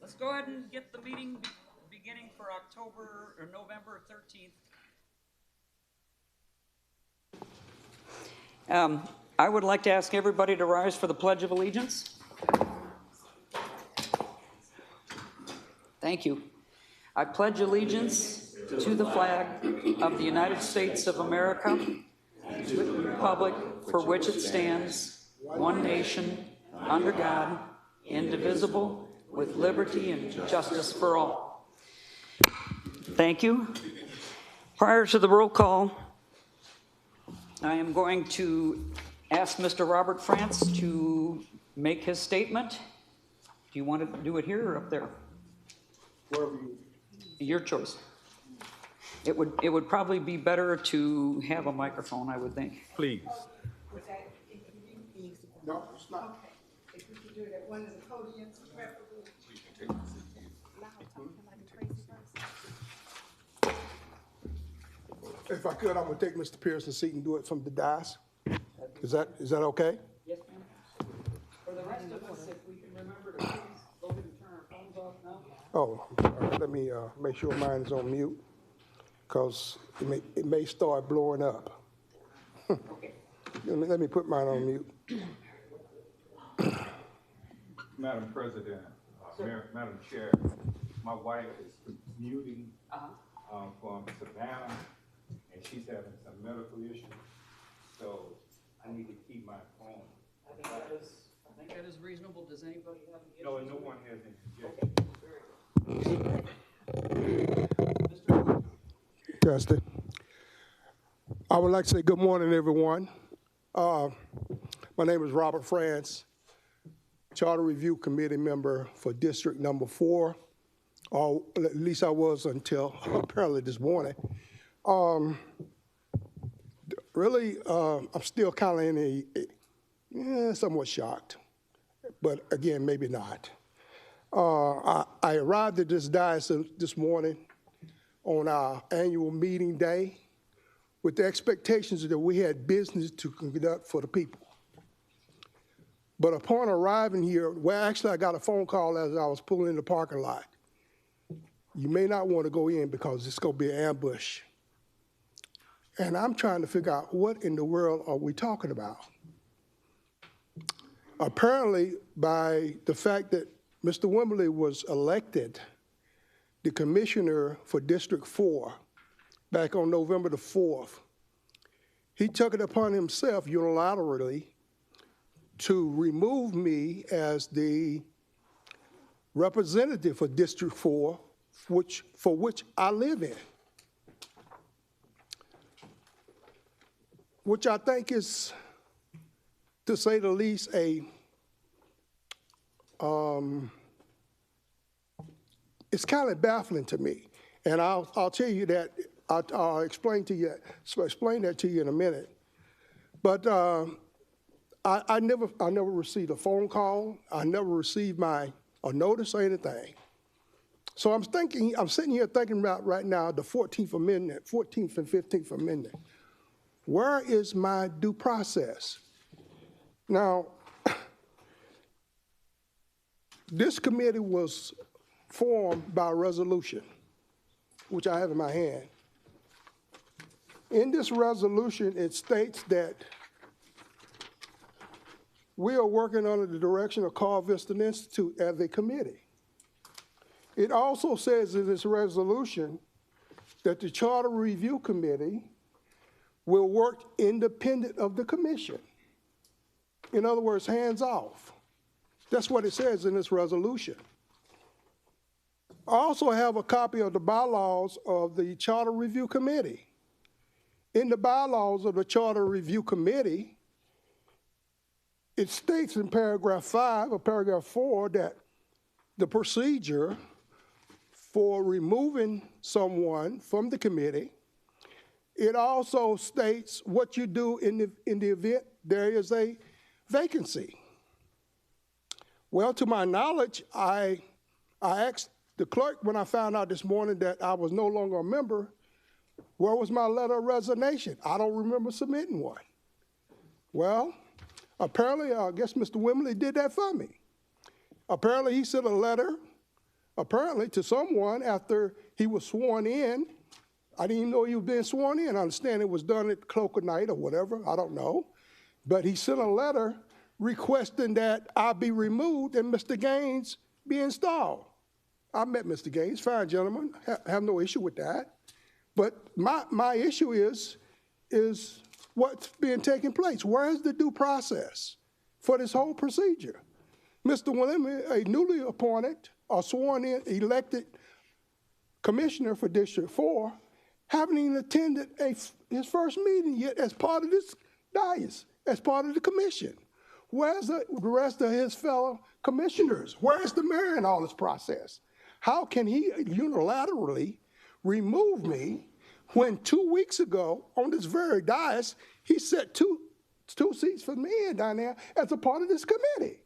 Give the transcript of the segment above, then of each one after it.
Let's go ahead and get the meeting beginning for October or November 13th. I would like to ask everybody to rise for the Pledge of Allegiance. Thank you. I pledge allegiance to the flag of the United States of America, to the republic for which it stands, one nation, under God, indivisible, with liberty and justice for all. Thank you. Prior to the roll call, I am going to ask Mr. Robert France to make his statement. Do you want to do it here or up there? Wherever you. Your choice. It would probably be better to have a microphone, I would think. Please. No, it's not. Okay. If we could do it at one of the podiums, preferably. If I could, I'm gonna take Mr. Pearson's seat and do it from the dais. Is that okay? Yes, ma'am. For the rest of us, if we can remember to please go ahead and turn our phones off now. Oh, all right, let me make sure mine is on mute, because it may start blowing up. Okay. Let me put mine on mute. Madam President, Madam Chair, my wife is commuting from Savannah, and she's having some medical issues, so I need to keep my phone. I think that is reasonable. Does anybody have any? No, no one has any suggestions. Okay. Testing. I would like to say good morning, everyone. My name is Robert France, Charter Review Committee member for District Number 4, or at least I was until apparently this morning. Really, I'm still kind of in somewhat shocked, but again, maybe not. I arrived at this dais this morning on our annual meeting day with the expectations that we had business to conduct for the people. But upon arriving here, well, actually I got a phone call as I was pulling in the parking lot. You may not want to go in because it's going to be an ambush. And I'm trying to figure out what in the world are we talking about? Apparently, by the fact that Mr. Wimberly was elected the commissioner for District 4 back on November the 4th, he took it upon himself unilaterally to remove me as the representative for District 4, for which I live in. Which I think is, to say the least, it's kind of baffling to me. And I'll tell you that, I'll explain that to you in a minute. But I never received a phone call. I never received a notice or anything. So I'm sitting here thinking about right now the 14th and 15th Amendment. Where is my due process? Now, this committee was formed by resolution, which I have in my hand. In this resolution, it states that we are working under the direction of Carl Vista Institute as a committee. It also says in this resolution that the Charter Review Committee will work independent of the commission. In other words, hands off. That's what it says in this resolution. I also have a copy of the bylaws of the Charter Review Committee. In the bylaws of the Charter Review Committee, it states in paragraph 5 or paragraph 4 that the procedure for removing someone from the committee, it also states what you do in the event there is a vacancy. Well, to my knowledge, I asked the clerk when I found out this morning that I was no longer a member, where was my letter of resignation? I don't remember submitting one. Well, apparently, I guess Mr. Wimberly did that for me. Apparently, he sent a letter apparently to someone after he was sworn in. I didn't even know he was being sworn in. I understand it was done at cloak of night or whatever, I don't know. But he sent a letter requesting that I be removed and Mr. Gaines be installed. I met Mr. Gaines, fine gentleman, have no issue with that. But my issue is what's being taking place. Where is the due process for this whole procedure? Mr. Williams, a newly appointed or sworn in elected commissioner for District 4, haven't even attended his first meeting yet as part of this dais, as part of the commission. Where's the rest of his fellow commissioners? Where's the mayor in all this process? How can he unilaterally remove me when 2 weeks ago on this very dais, he set two seats for me down there as a part of this committee?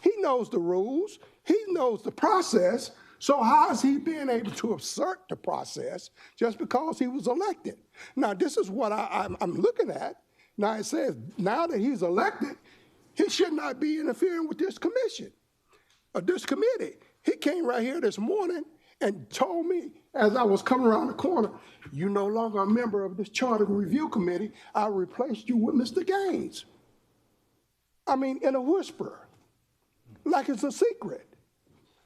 He knows the rules, he knows the process, so how is he being able to assert the process just because he was elected? Now, this is what I'm looking at. Now, it says now that he's elected, he should not be interfering with this commission, or this committee. He came right here this morning and told me as I was coming around the corner, you're no longer a member of this Charter Review Committee. I replaced you with Mr. Gaines. I mean, in a whisper, like it's a secret.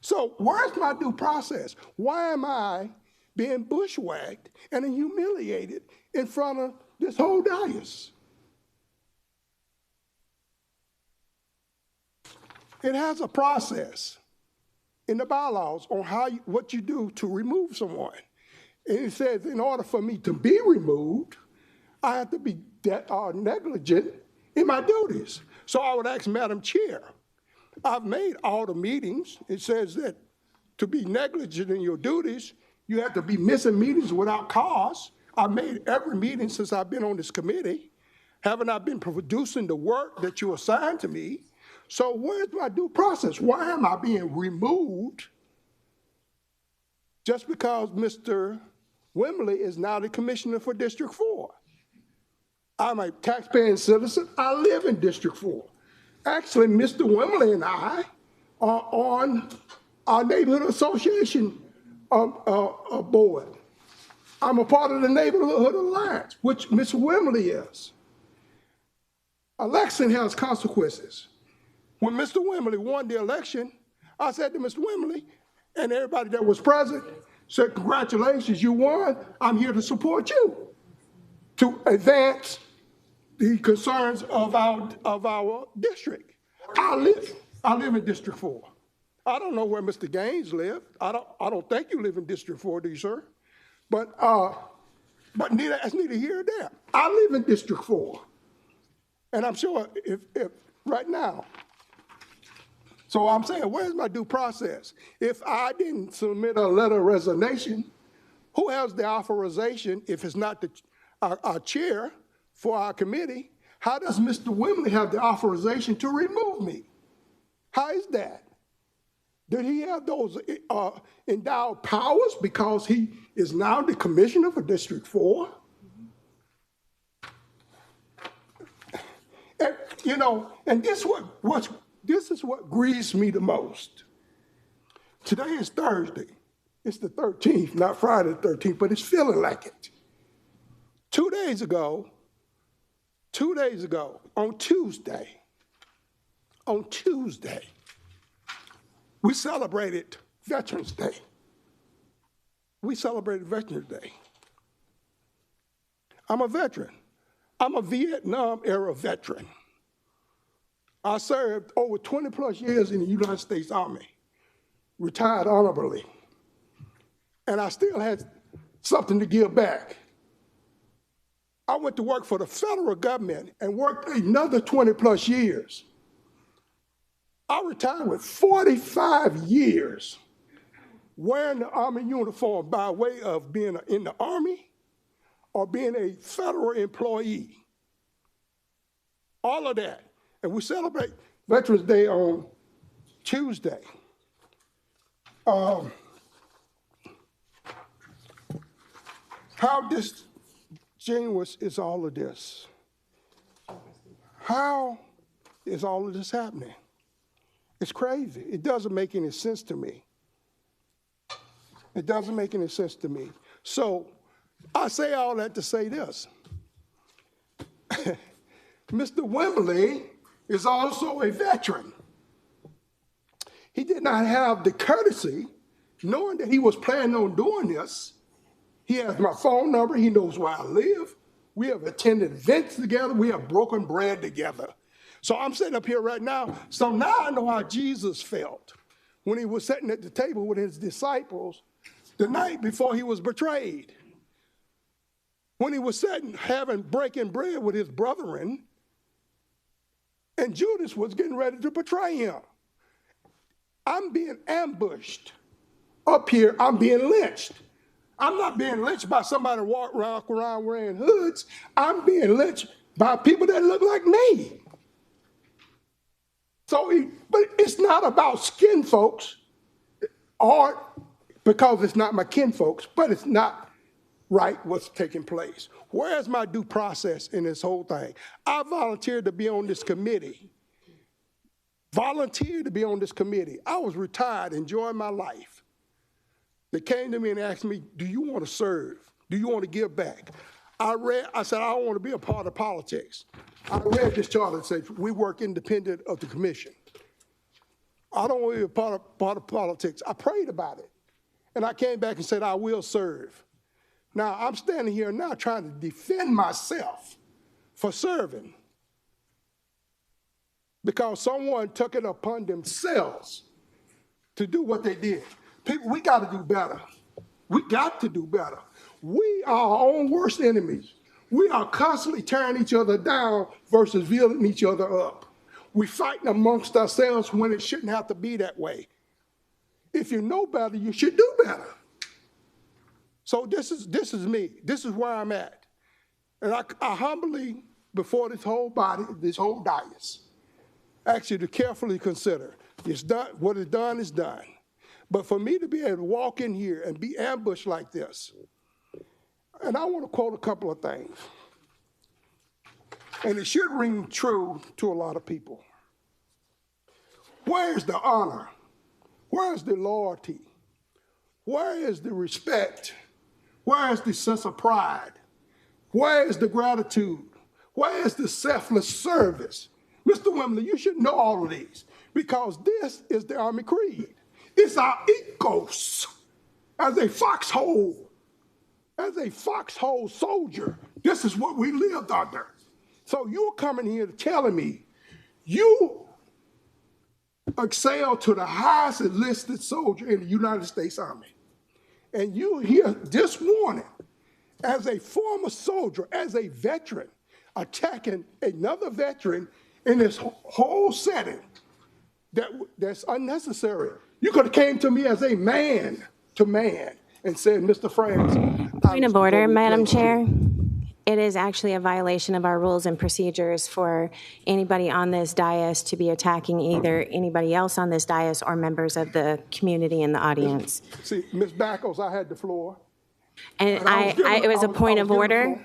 So where's my due process? Why am I being bushwhacked and humiliated in front of this whole dais? It has a process in the bylaws on what you do to remove someone. And it says in order for me to be removed, I have to be negligent in my duties. So I would ask Madam Chair, I've made all the meetings. It says that to be negligent in your duties, you have to be missing meetings without cause. I've made every meeting since I've been on this committee. Haven't I been producing the work that you assigned to me? So where's my due process? Why am I being removed just because Mr. Wimberly is now the commissioner for District 4? I'm a taxpaying citizen. I live in District 4. Actually, Mr. Wimberly and I are on our neighborhood association board. I'm a part of the neighborhood alliance, which Mr. Wimberly is. Election has consequences. When Mr. Wimberly won the election, I said to Mr. Wimberly and everybody that was present, said, congratulations, you won. I'm here to support you to advance the concerns of our district. I live in District 4. I don't know where Mr. Gaines lived. I don't think you live in District 4, do you, sir? But that's neither here nor there. I live in District 4. And I'm sure if right now, so I'm saying, where's my due process? If I didn't submit a letter of resignation, who has the authorization, if it's not our chair for our committee, how does Mr. Wimberly have the authorization to remove me? How is that? Did he have those endowed powers because he is now the commissioner for District 4? And, you know, and this is what grieves me the most. Today is Thursday. It's the 13th, not Friday the 13th, but it's feeling like it. 2 days ago, on Tuesday, we celebrated Veterans Day. I'm a veteran. I'm a Vietnam era veteran. I served over 20 plus years in the United States Army, retired honorably, and I still had something to give back. I went to work for the federal government and worked another 20 plus years. I retired with 45 years wearing the Army uniform by way of being in the Army or being a federal employee. All of that. And we celebrate Veterans Day on Tuesday. How disingenuous is all of this? How is all of this happening? It's crazy. It doesn't make any sense to me. It doesn't make any sense to me. So I say all that to say this. Mr. Wembley is also a veteran. He did not have the courtesy, knowing that he was planning on doing this. He has my phone number. He knows where I live. We have attended events together. We have broken bread together. So I'm sitting up here right now. So now I know how Jesus felt when he was sitting at the table with his disciples the night before he was betrayed. When he was sitting, breaking bread with his brethren, and Judas was getting ready to betray him. I'm being ambushed. Up here, I'm being lynched. I'm not being lynched by somebody walking around wearing hoods. I'm being lynched by people that look like me. But it's not about skin folks, or because it's not my kin folks, but it's not right what's taking place. Where's my due process in this whole thing? I volunteered to be on this committee. I was retired, enjoying my life. They came to me and asked me, do you want to serve? Do you want to give back? I said, I don't want to be a part of politics. I read this charter that says we work independent of the commission. I don't want to be a part of politics. I prayed about it. And I came back and said, I will serve. Now, I'm standing here now trying to defend myself for serving because someone took it upon themselves to do what they did. People, we got to do better. We got to do better. We are our own worst enemies. We are constantly tearing each other down versus building each other up. We're fighting amongst ourselves when it shouldn't have to be that way. If you know better, you should do better. So this is me. This is where I'm at. And I humbly, before this whole body, this whole dais, ask you to carefully consider. It's done. What is done is done. But for me to be able to walk in here and be ambushed like this, and I want to quote a couple of things, and it should ring true to a lot of people. Where is the honor? Where is the loyalty? Where is the respect? Where is the sense of pride? Where is the gratitude? Where is the selfless service? Mr. Wembley, you should know all of these because this is the Army Creed. It's our ethos as a foxhole soldier. This is what we lived under. So you're coming here telling me you excel to the highest enlisted soldier in the United States Army. And you here this morning, as a former soldier, as a veteran, attacking another veteran in this whole setting that's unnecessary. You could have came to me as a man to man and said, Mr. Franks. Point of order, Madam Chair. It is actually a violation of our rules and procedures for anybody on this dais to be attacking either anybody else on this dais or members of the community in the audience. See, Ms. Backles, I had the floor. And it was a point of order.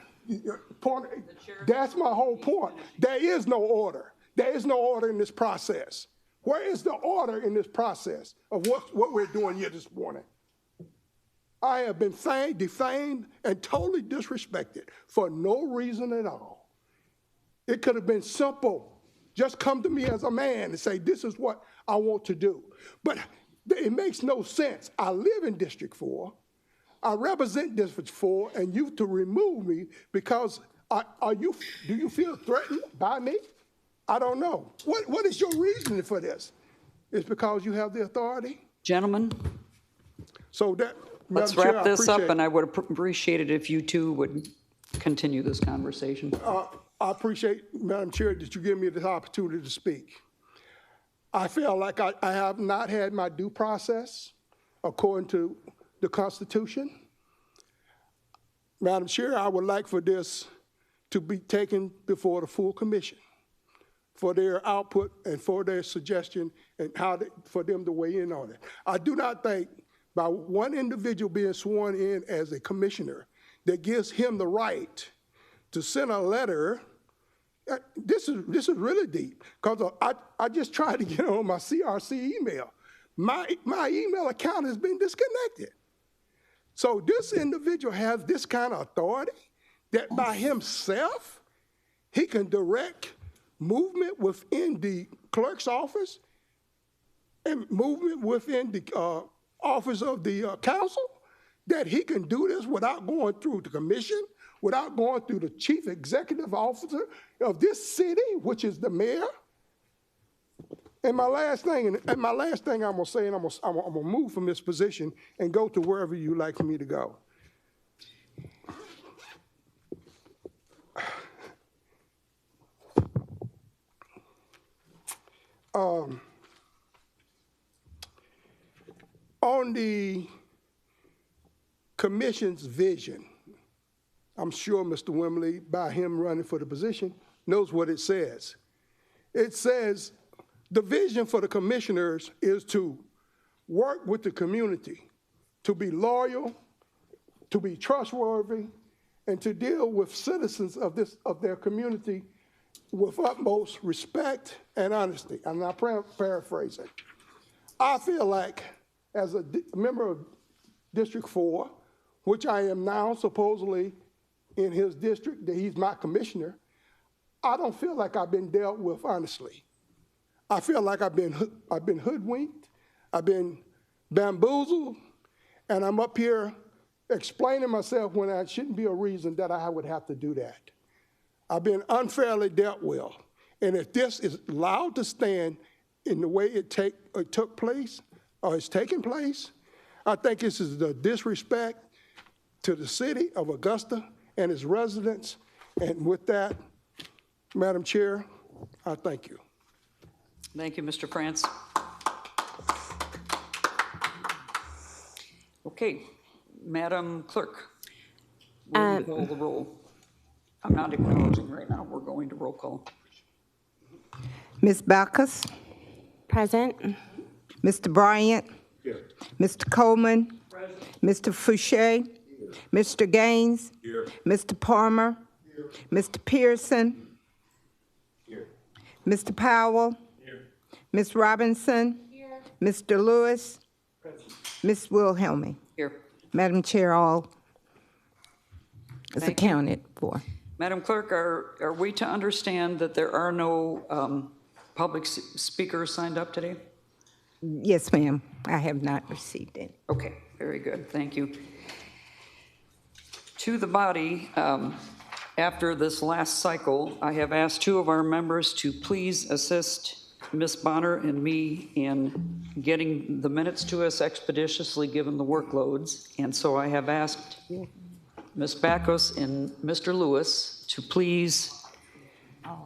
That's my whole point. There is no order. There is no order in this process. Where is the order in this process of what we're doing here this morning? I have been defamed and totally disrespected for no reason at all. It could have been simple. Just come to me as a man and say, this is what I want to do. But it makes no sense. I live in District 4. I represent District 4, and you to remove me because do you feel threatened by me? I don't know. What is your reasoning for this? It's because you have the authority? Gentlemen, So that, let's Madam Chair, wrap this up, appreciate and I would appreciate it if you two would continue this conversation. I appreciate, Madam Chair, that you give me this opportunity to speak. I feel like I have not had my due process according to the Constitution. Madam Chair, I would like for this to be taken before the full commission for their output and for their suggestion and for them to weigh in on it. I do not think by one individual being sworn in as a commissioner that gives him the right to send a letter. This is really deep because I just tried to get on my CRC email. My email account has been disconnected. So this individual has this kind of authority that by himself, he can direct movement within the clerk's office and movement within the office of the council, that he can do this without going through the commission, without going through the chief executive officer of this city, which is the mayor. And my last thing I'm gonna say, and I'm gonna move from this position and go to wherever you like for me to go. On the commission's vision, I'm sure Mr. Wimley, by him running for the position, knows what it says. It says the vision for the commissioners is to work with the community, to be loyal, to be trustworthy, and to deal with citizens of their community with utmost respect and honesty. I'm not paraphrasing. I feel like as a member of District 4, which I am now supposedly in his district, that he's my commissioner, I don't feel like I've been dealt with honestly. I feel like I've been hoodwinked, I've been bamboozled, and I'm up here explaining myself when there shouldn't be a reason that I would have to do that. I've been unfairly dealt with. And if this is allowed to stand in the way it took place, or it's taking place, I think this is the disrespect to the city of Augusta and its residents. And with that, Madam Chair, I thank you. Thank you, Mr. France. Okay, Madam Clerk, will you call the roll? I'm not acknowledging right now. We're going to roll call. Ms. Backus, Present. Mr. Bryant, Mr. Coleman, Mr. Fouché, Mr. Gaines, Mr. Palmer, Mr. Pearson, Mr. Powell, Ms. Robinson, Mr. Lewis, Ms. Wilhelmie. Here. Madam Chair, all is Thank you. accounted for. Madam Clerk, are we to understand that there are no public speakers signed up today? Yes, ma'am. I have not received it. Okay, very good, thank you. To the body, after this last cycle, I have asked two of our members to please assist Ms. Bonner and me in getting the minutes to us expeditiously given the workloads. And so I have asked Ms. Backus and Mr. Lewis to please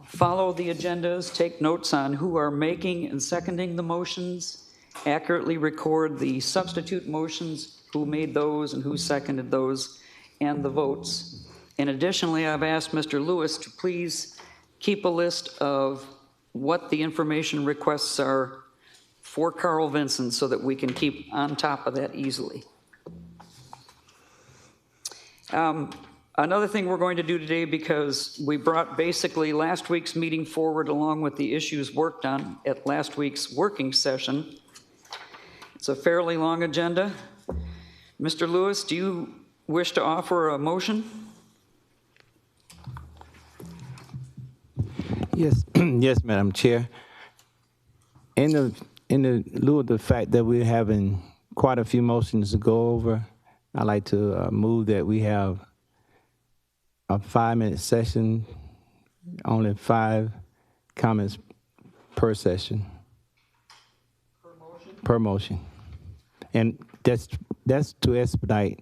follow the agendas, take notes on who are making and seconding the motions, accurately record the substitute motions, who made those and who seconded those, and the votes. And additionally, I've asked Mr. Lewis to please keep a list of what the information requests are for Carl Vinson so that we can keep on top of that easily. Another thing we're going to do today, because we brought basically last week's meeting forward along with the issues worked on at last week's working session. It's a fairly long agenda. Mr. Lewis, do you wish to offer a motion? Yes, yes, Madam Chair. In the lieu of the fact that we're having quite a few motions to go over, I'd like to move that we have a 5-minute session, only 5 comments per session. Per motion. And that's to expedite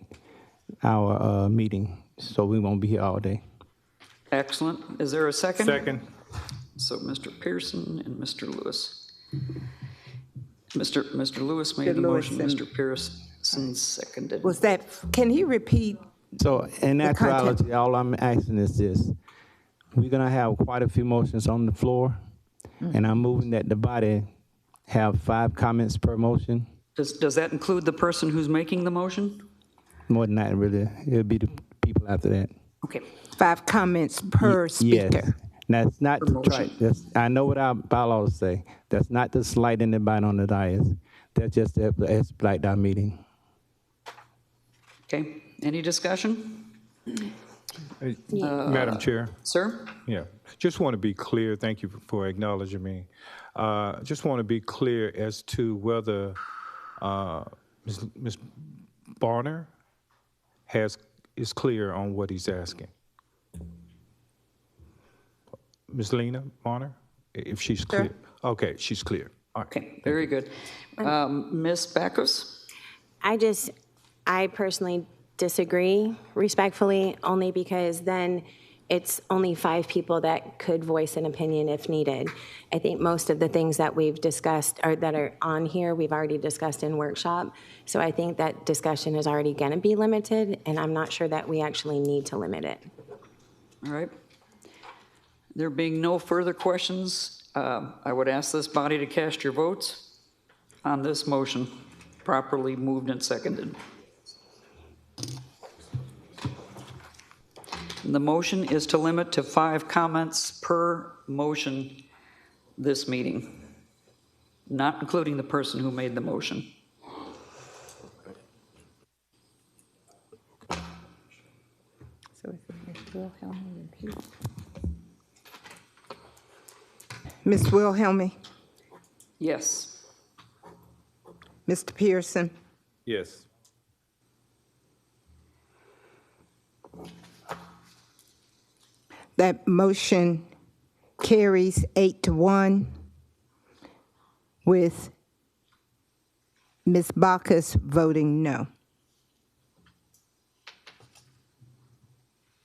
our meeting, so we won't be here all day. Excellent. Is there a second? Second. So Mr. Pearson and Mr. Lewis. Mr. Lewis made the motion, Mr. Pearson seconded. Was that, can he repeat? So in The actuality, content. all I'm asking is this. We're gonna have quite a few motions on the floor, and I'm moving that the body have 5 comments per motion. Does that include the person who's making the motion? More than that, really, it'll be the people after that. Okay. 5 comments per speaker. Yes. That's not Per to try, motion. I know what our bylaws say. That's not to slight anybody on the dais. That's just to expedite our meeting. Okay, any discussion? Madam Chair? Sir? Yeah, just want to be clear, thank you for acknowledging me. Just want to be clear as to whether Ms. Barner is clear on what he's asking. Ms. Lena Barner, if she's clear. Okay, she's clear. All right. Okay, very good. Ms. Backus? I personally disagree respectfully, only because then it's only 5 people that could voice an opinion if needed. I think most of the things that we've discussed or that are on here, we've already discussed in workshop. So I think that discussion is already going to be limited, and I'm not sure that we actually need to limit it. All right. There being no further questions, I would ask this body to cast your votes on this motion, properly moved and seconded. The motion is to limit to 5 comments per motion this meeting, not including the person who made the motion. Ms. Wilhelmy, Yes. Mr. Pearson, Yes. that motion carries 8-1 with Ms. Bacchus voting no.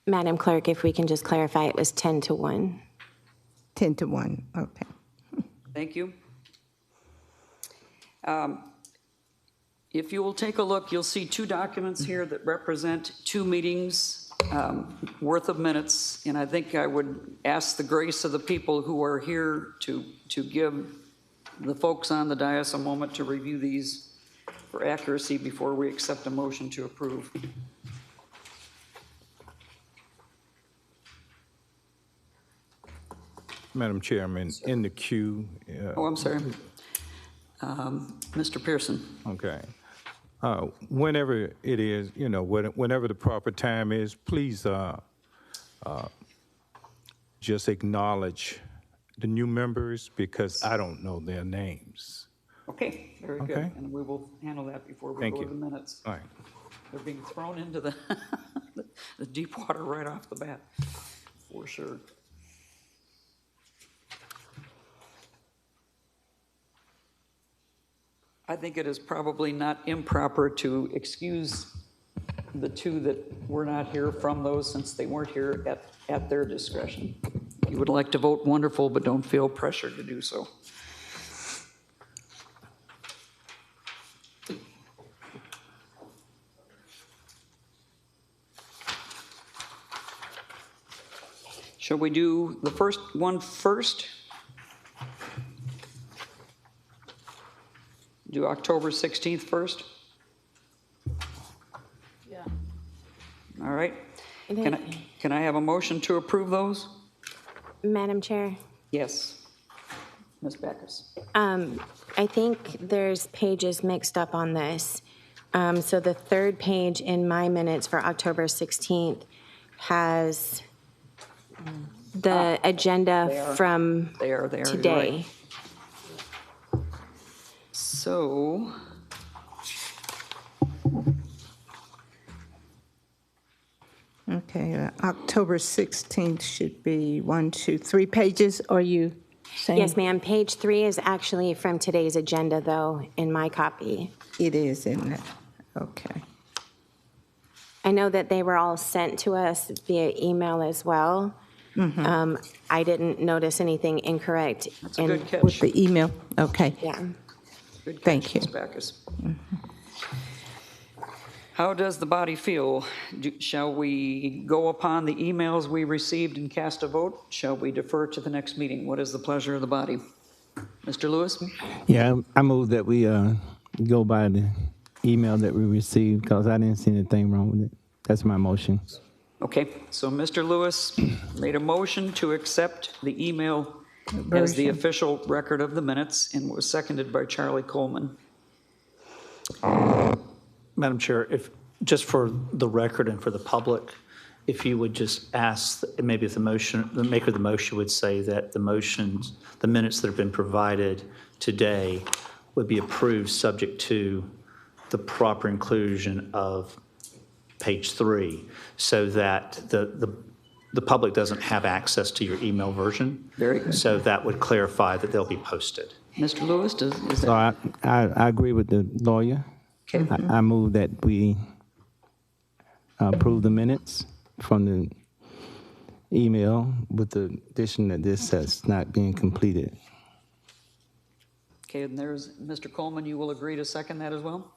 Madam Clerk, if we can just clarify, it was 10-1. 10-1, okay. Thank you. If you will take a look, you'll see 2 documents here that represent 2 meetings worth of minutes, and I think I would ask the grace of the people who are here to give the folks on the dais a moment to review these for accuracy before we accept a motion to approve. Madam Chairman, in the queue. Oh, I'm sorry. Mr. Pearson. Okay. Whenever it is, whenever the proper time is, please just acknowledge the new members because I don't know their names. Okay, very good. Okay. And we will handle that before we Thank go you. to the minutes. All right. They're being thrown into the, the deep water right off the bat, for sure. I think it is probably not improper to excuse the 2 that were not here from those since they weren't here at their discretion. If you would like to vote, wonderful, but don't feel pressured to do so. Shall we do the first one first? Do October 16th first? Yeah. All right. Can I have a motion to approve those? Madam Chair? Yes. Ms. Backus. I think there's pages mixed up on this. So the 3rd page in my minutes for October 16th has the agenda from There, you're today. right. So, Okay, October 16th should be 1, 2, 3 pages, are you saying? Yes, ma'am. Page 3 is actually from today's agenda, though, in my copy. It is, isn't it? Okay. I know that they were all sent to us via email as well. I didn't notice anything incorrect. that's a good catch. With the email, okay. Yeah. Good catch, Thank you. Ms. Backus. How does the body feel? Shall we go upon the emails we received and cast a vote? Shall we defer to the next meeting? What is the pleasure of the body? Mr. Lewis? Yeah, I move that we go by the email that we received because I didn't see anything wrong with it. That's my motion. Okay, so Mr. Lewis made a motion to accept the email as the official record of the minutes and was seconded by Charlie Coleman. Madam Chair, just for the record and for the public, if you would just ask, maybe if the maker of the motion would say that the minutes that have been provided today would be approved subject to the proper inclusion of page 3, so that the public doesn't have access to your email version. Very good. So that would clarify that they'll be posted. Mr. Lewis, is So that? I agree with the lawyer. Okay. I move that we approve the minutes from the email with the addition that this has not been completed. Okay, and there's, Mr. Coleman, you will agree to second that as well?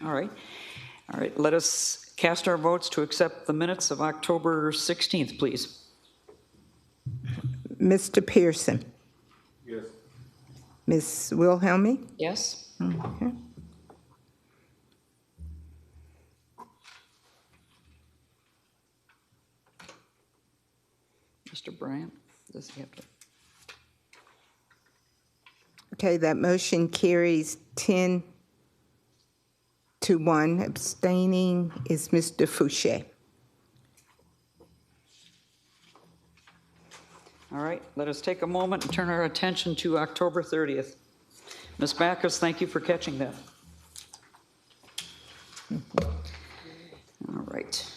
All right. All right, let us cast our votes to accept the minutes of October 16th, please. Mr. Pearson, Yes. Ms. Wilhelmie, Yes? okay. Mr. Bryant, does he have to? Okay, that motion carries 10 to 1. Abstaining is Mr. Fouché. All right, let us take a moment and turn our attention to October 30th. Ms. Backus, thank you for catching that. All right.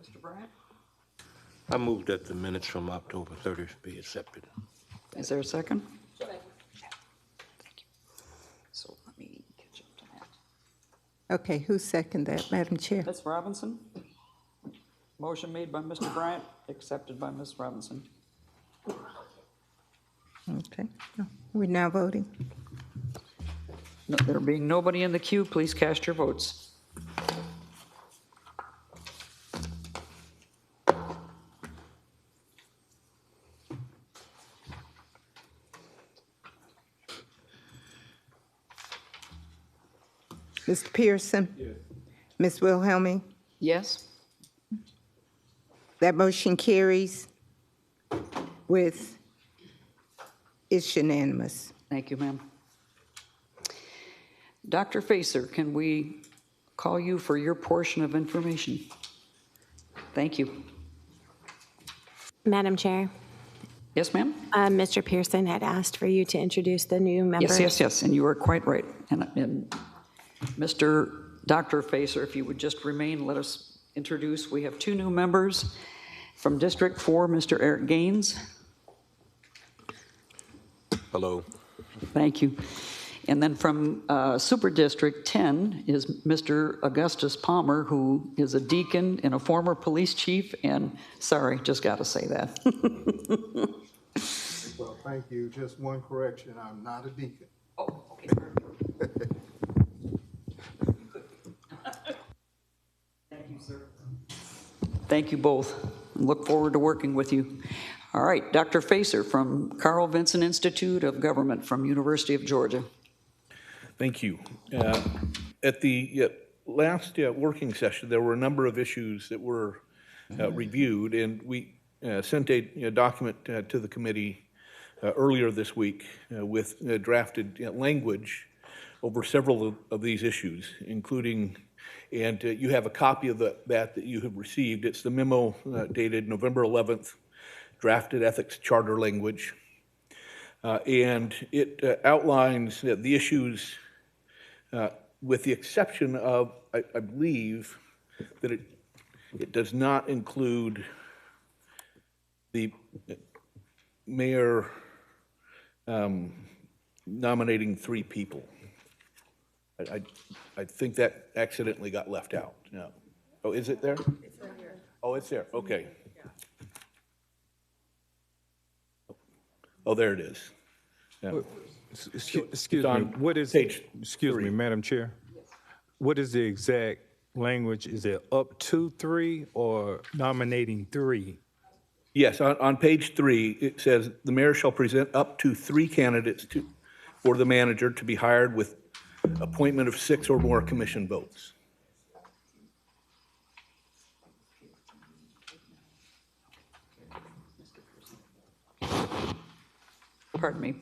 Mr. Bryant? I move that the minutes from October 30th be accepted. Is there a second? Thank you. So let me catch up to that. Okay, who seconded that, Madam Chair? Ms. Robinson? Motion made by Mr. Bryant, accepted by Ms. Robinson. Okay, we're now voting. There being nobody in the queue, please cast your votes. Mr. Pearson? Yes. Ms. Wilhelmie? Yes? That motion carries with, it's unanimous. Thank you, ma'am. Dr. Facer, can we call you for your portion of information? Thank you. Madam Chair, Yes, ma'am? Mr. Pearson had asked for you to introduce the new members. Yes, and you are quite right. And Dr. Facer, if you would just remain, let us introduce, we have two new members. From District 4, Mr. Eric Gaines. Hello. Thank you. And then from Super District 10 is Mr. Augustus Palmer, who is a deacon and a former police chief, and sorry, just got to say that. Well, thank you. Just one correction. I'm not a deacon. Oh, okay. Thank you both. Look forward to working with you. All right, Dr. Facer from Carl Vinson Institute of Government from University of Georgia. Thank you. At the last working session, there were a number of issues that were reviewed, and we sent a document to the committee earlier this week with drafted language over several of these issues, including, and you have a copy of that you have received. It's the memo dated November 11th, drafted ethics charter language. And it outlines the issues with the exception of, I believe, that it does not include the mayor nominating 3 people. I think that accidentally got left out. No. Oh, is it there? It's right here. Oh, it's there. Okay. Oh, there it is. Yeah. Excuse me, what is, excuse me, Madam Chair? What is the exact language? Is it up to 3 or nominating 3? Yes, on page 3, it says, the mayor shall present up to 3 candidates for the manager to be hired with appointment of 6 or more commission votes. Pardon me.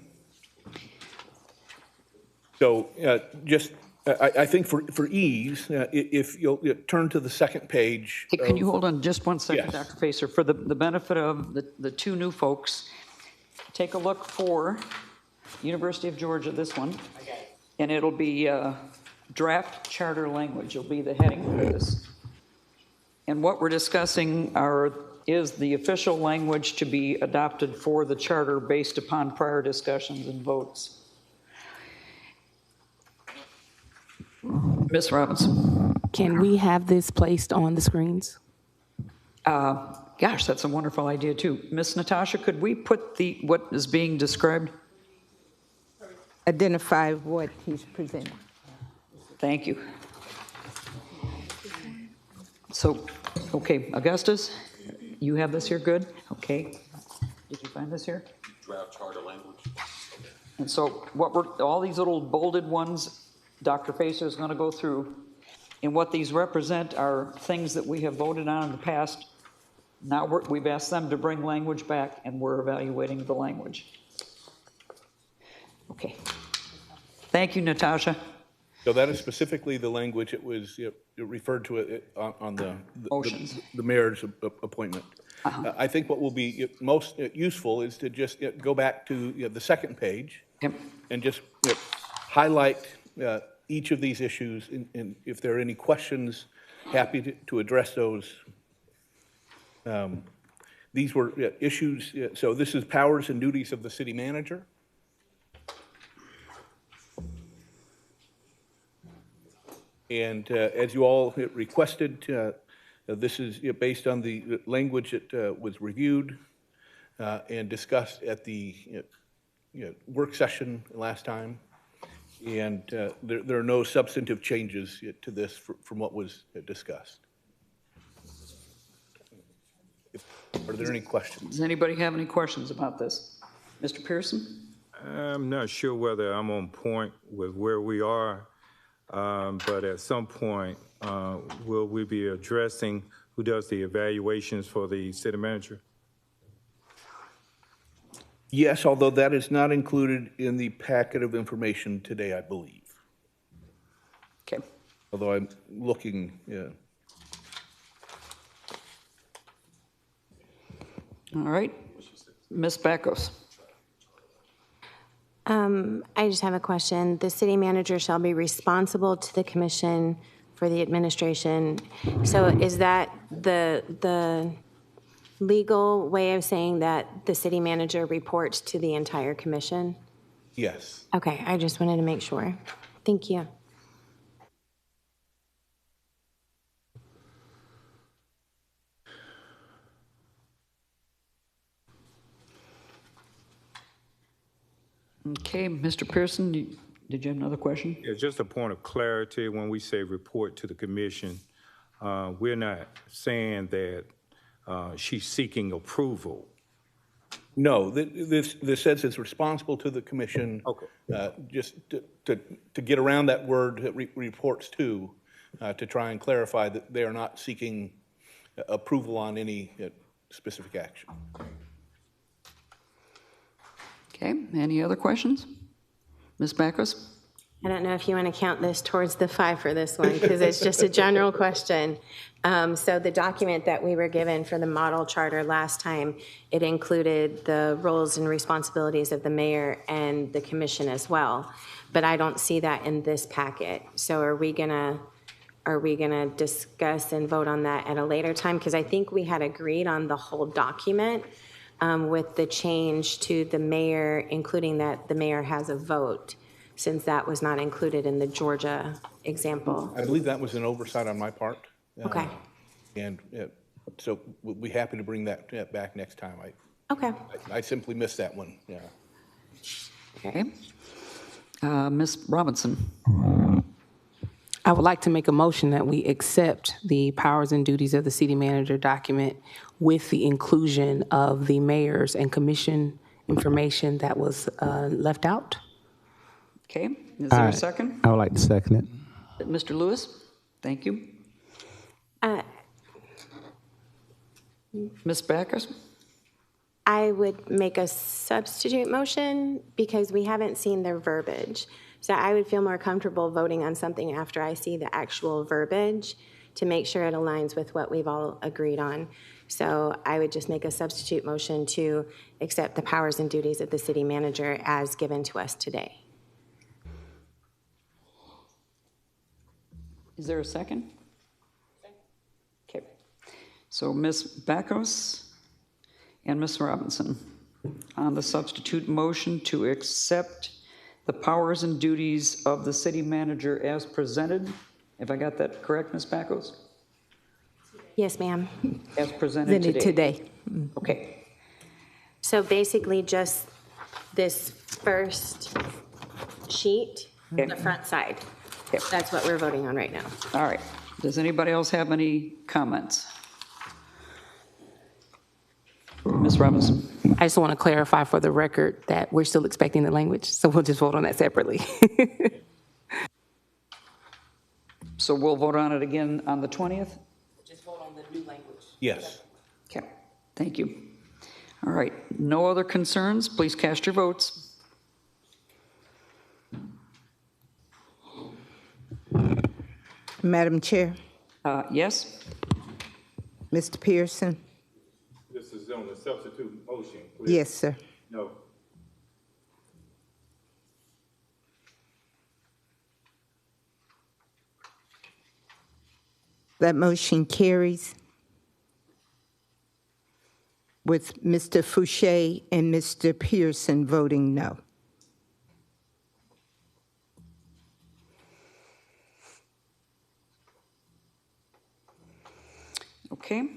So I think for ease, if you'll turn to the second page. Hey, can you hold on just one second, Yes. Dr. Facer? For the benefit of the 2 new folks, take a look for University of Georgia, this one. And it'll be draft charter language. It'll be the heading for this. And what we're discussing is the official language to be adopted for the charter based upon prior discussions and votes. Ms. Robinson. Can we have this placed on the screens? Gosh, that's a wonderful idea too. Ms. Natasha, could we put what is being described? Identify what he's presenting. Thank you. So, okay, Augustus, you have this here, good? Okay. Did you find this here? Draft charter language. And so all these little bolded ones, Dr. Facer is going to go through, and what these represent are things that we have voted on in the past. Now we've asked them to bring language back, and we're evaluating the language. Okay. Thank you, Natasha. So that is specifically the language it was referred to it on the mayor's appointment. I think what will be most useful is to just go back to the second page. Yep. And just highlight each of these issues, and if there are any questions, happy to address those. These were issues, so this is powers and duties of the city manager. And as you all requested, this is based on the language that was reviewed and discussed at the work session last time. And there are no substantive changes to this from what was discussed. Are there any questions? Does anybody have any questions about this? Mr. Pearson? I'm not sure whether I'm on point with where we are, but at some point, will we be addressing who does the evaluations for the city manager? Yes, although that is not included in the packet of information today, I believe. Okay. Although I'm looking, All right. Ms. Backus. I just have a question. The city manager shall be responsible to the commission for the administration. So is that the legal way of saying that the city manager reports to the entire commission? yes. Okay, I just wanted to make sure. Thank you. Okay, Mr. Pearson, did you have another question? Yeah, just a point of clarity, when we say report to the commission, We're not saying that she's seeking approval. No, this says it's responsible to the commission. Okay. Just to get around that word that reports to try and clarify that they are not seeking approval on any specific action. Okay, any other questions? Ms. Backus? I don't know if you want to count this towards the 5 for this one, because it's just a general question. So the document that we were given for the model charter last time, it included the roles and responsibilities of the mayor and the commission as well. But I don't see that in this packet. So are we gonna discuss and vote on that at a later time? Because I think we had agreed on the whole document with the change to the mayor, including that the mayor has a vote, since that was not included in the Georgia example. I believe that was an oversight on my part. Okay. And so we'll be happy to bring that back next time. Okay. I simply missed that one, yeah. Okay. Ms. Robinson? I would like to make a motion that we accept the powers and duties of the city manager document with the inclusion of the mayor's and commission information that was left out. Okay, is there a second? I would like to second it. Mr. Lewis? Thank you. Ms. Backus? I would make a substitute motion because we haven't seen their verbiage. So I would feel more comfortable voting on something after I see the actual verbiage to make sure it aligns with what we've all agreed on. So I would just make a substitute motion to accept the powers and duties of the city manager as given to us today. Is there a second? Okay. So Ms. Backus and Ms. Robinson on the substitute motion to accept the powers and duties of the city manager as presented. Have I got that correct, Ms. Backus? Yes, ma'am. As presented today. Okay. So basically just this first sheet, the front side. Yep. That's what we're voting on right now. All right. Does anybody else have any comments? Ms. Robinson? I just want to clarify for the record that we're still expecting the language, so we'll just vote on that separately. So we'll vote on it again on the 20th? Just vote on the new language. Yes. Okay, thank you. All right, no other concerns? Please cast your votes. Madam Chair, Yes? Mr. Pearson? This is on the substitute motion, please. Yes, sir. No. That motion carries with Mr. Fouché and Mr. Pearson voting no. Okay,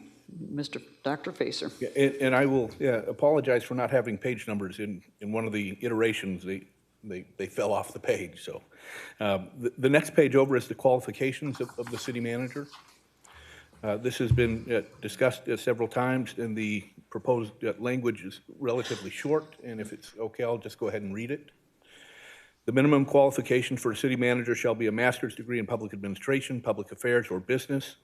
Dr. Facer. Yeah, and I will apologize for not having page numbers in one of the iterations. They fell off the page. So the next page over is the qualifications of the city manager. This has been discussed several times, and the proposed language is relatively short. And if it's okay, I'll just go ahead and read it. The minimum qualification for a city manager shall be a master's degree in public administration, public affairs, or business,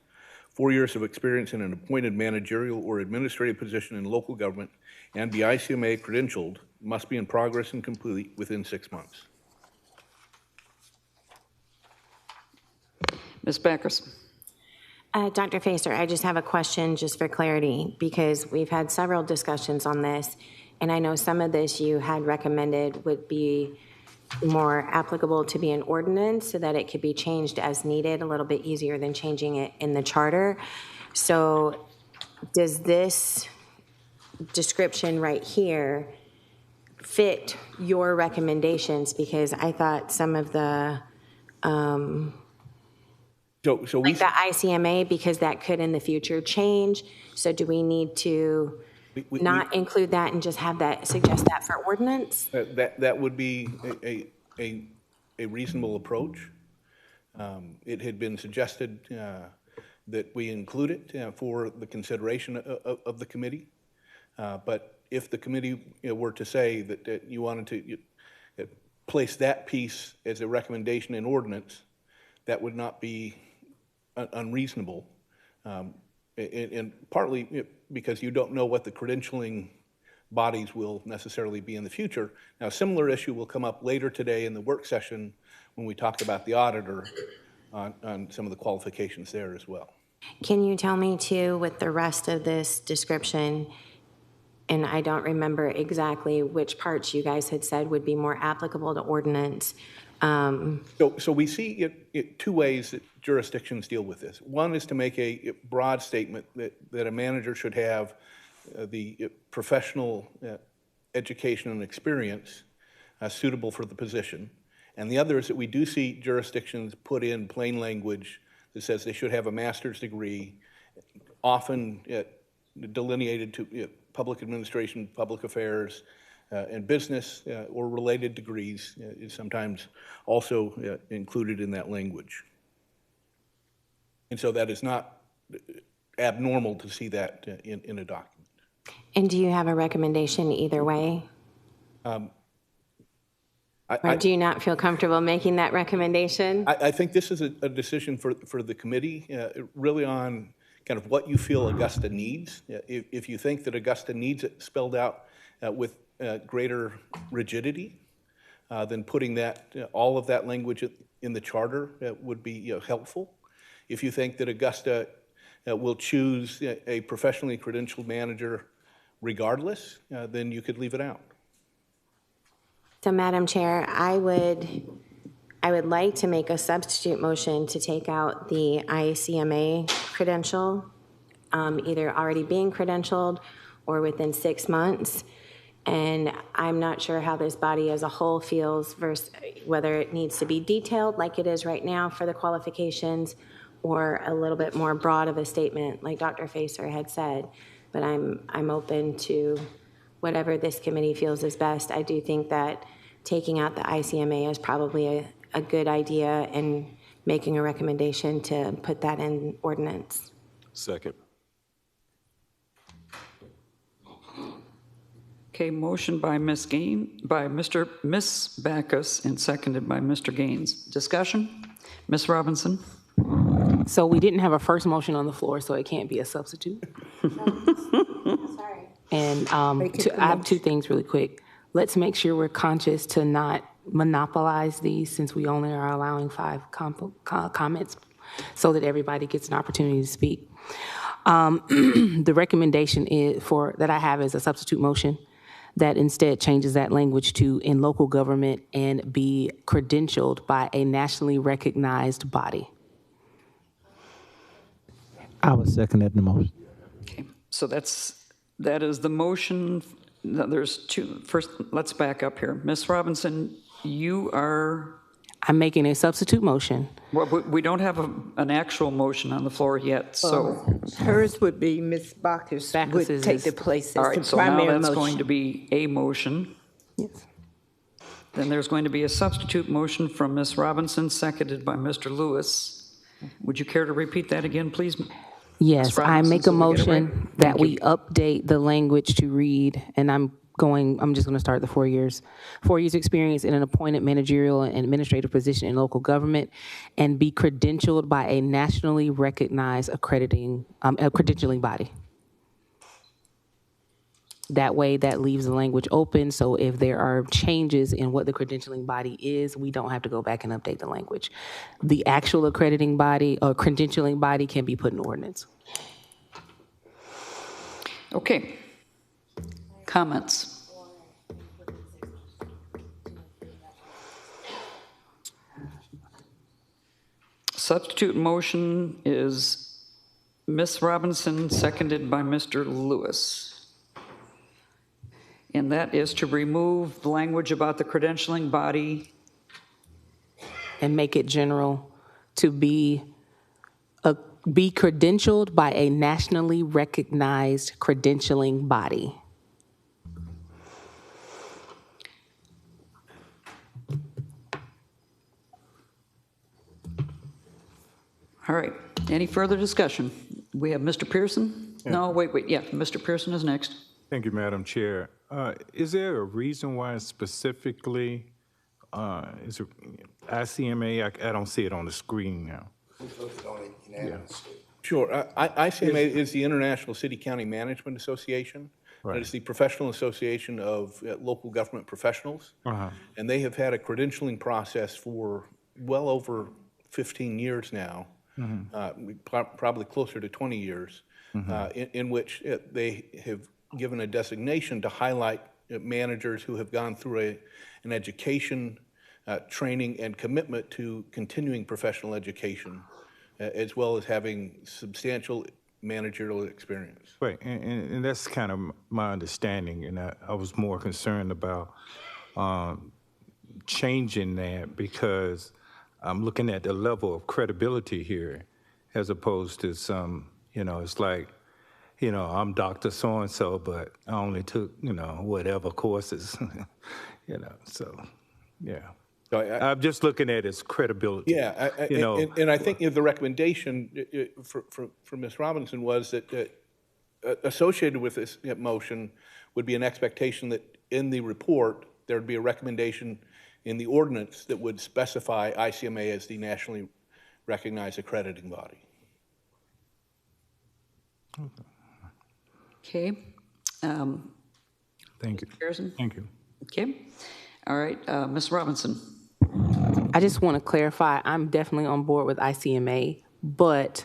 4 years of experience in an appointed managerial or administrative position in local government, and be ICMA credentialed, must be in progress and complete within 6 months. Ms. Backus. Dr. Facer, I just have a question just for clarity, because we've had several discussions on this, and I know some of this you had recommended would be more applicable to be an ordinance so that it could be changed as needed, a little bit easier than changing it in the charter. So does this description right here fit your recommendations? Because I thought some of the, So like the ICMA, because that could in the future change. So do we need to not include that and just have that, suggest that for ordinance? that would be a reasonable approach. It had been suggested that we include it for the consideration of the committee. But if the committee were to say that you wanted to place that piece as a recommendation in ordinance, that would not be unreasonable. And partly because you don't know what the credentialing bodies will necessarily be in the future. Now, a similar issue will come up later today in the work session when we talk about the auditor on some of the qualifications there as well. Can you tell me too, with the rest of this description, and I don't remember exactly which parts you guys had said would be more applicable to ordinance. So we see it two ways that jurisdictions deal with this. One is to make a broad statement that a manager should have the professional education and experience suitable for the position. And the other is that we do see jurisdictions put in plain language that says they should have a master's degree, often delineated to public administration, public affairs, and business or related degrees is sometimes also included in that language. And so that is not abnormal to see that in a document. And do you have a recommendation either way? Or do you not feel comfortable making that recommendation? I think this is a decision for the committee, really on kind of what you feel Augusta needs. If you think that Augusta needs it spelled out with greater rigidity, then putting that all of that language in the charter would be helpful. If you think that Augusta will choose a professionally credentialed manager regardless, then you could leave it out. So, Madam Chair, I would like to make a substitute motion to take out the ICMA credential, either already being credentialed or within 6 months. And I'm not sure how this body as a whole feels versus whether it needs to be detailed like it is right now for the qualifications or a little bit more broad of a statement like Dr. Facer had said. But I'm open to whatever this committee feels is best. I do think that taking out the ICMA is probably a good idea and making a recommendation to put that in ordinance. Second. Okay, motion by Ms. Backus and seconded by Mr. Gaines. Discussion? Ms. Robinson? So we didn't have a first motion on the floor, so it can't be a substitute. Sorry. And I have two things really quick. Let's make sure we're conscious to not monopolize these since we only are allowing 5 comments so that everybody gets an opportunity to speak. The recommendation that I have is a substitute motion that instead changes that language to in local government and be credentialed by a nationally recognized body. I would second that motion. Okay, so that is the motion. Now, there's two. First, let's back up here. Ms. Robinson, you are... I'm making a substitute motion. Well, we don't have an actual motion on the floor yet, so... Hers would be Ms. Backus would take the place All as right, the so now primary that's motion. going to be a motion. Yes. Then there's going to be a substitute motion from Ms. Robinson, seconded by Mr. Lewis. Would you care to repeat that again, please? Yes, I make a motion that Thank we you. update the language to read, and I'm just going to start the 4 years. 4 years experience in an appointed managerial and administrative position in local government and be credentialed by a nationally recognized credentialing body. That way, that leaves the language open, so if there are changes in what the credentialing body is, we don't have to go back and update the language. The actual accrediting body or credentialing body can be put in ordinance. Okay. Comments? Substitute motion is Ms. Robinson, seconded by Mr. Lewis. And that is to remove the language about the credentialing body. And make it general to be credentialed by a nationally recognized credentialing body. All right. Any further discussion? We have Mr. Pearson? No, wait, yeah, Mr. Pearson is next. Thank you, Madam Chair. Is there a reason why specifically is it ICMA? I don't see it on the screen now. Sure. ICMA is the International City County Management Association. Right. It is the professional association of local government professionals. And they have had a credentialing process for well over 15 years now, probably closer to 20 years, in which they have given a designation to highlight managers who have gone through an education, training, and commitment to continuing professional education, as well as having substantial managerial experience. Right, and that's kind of my understanding, and I was more concerned about changing that because I'm looking at the level of credibility here as opposed to some, it's like, I'm Dr. So-and-so, but I only took, whatever courses, so, yeah. So I'm just looking at its credibility. Yeah, and I think the recommendation for Ms. Robinson was that associated with this motion would be an expectation that in the report, there would be a recommendation in the ordinance that would specify ICMA as the nationally recognized accrediting body. Okay. Thank you. Pearson? Thank you. Okay. All right, Ms. Robinson. I just want to clarify, I'm definitely on board with ICMA, but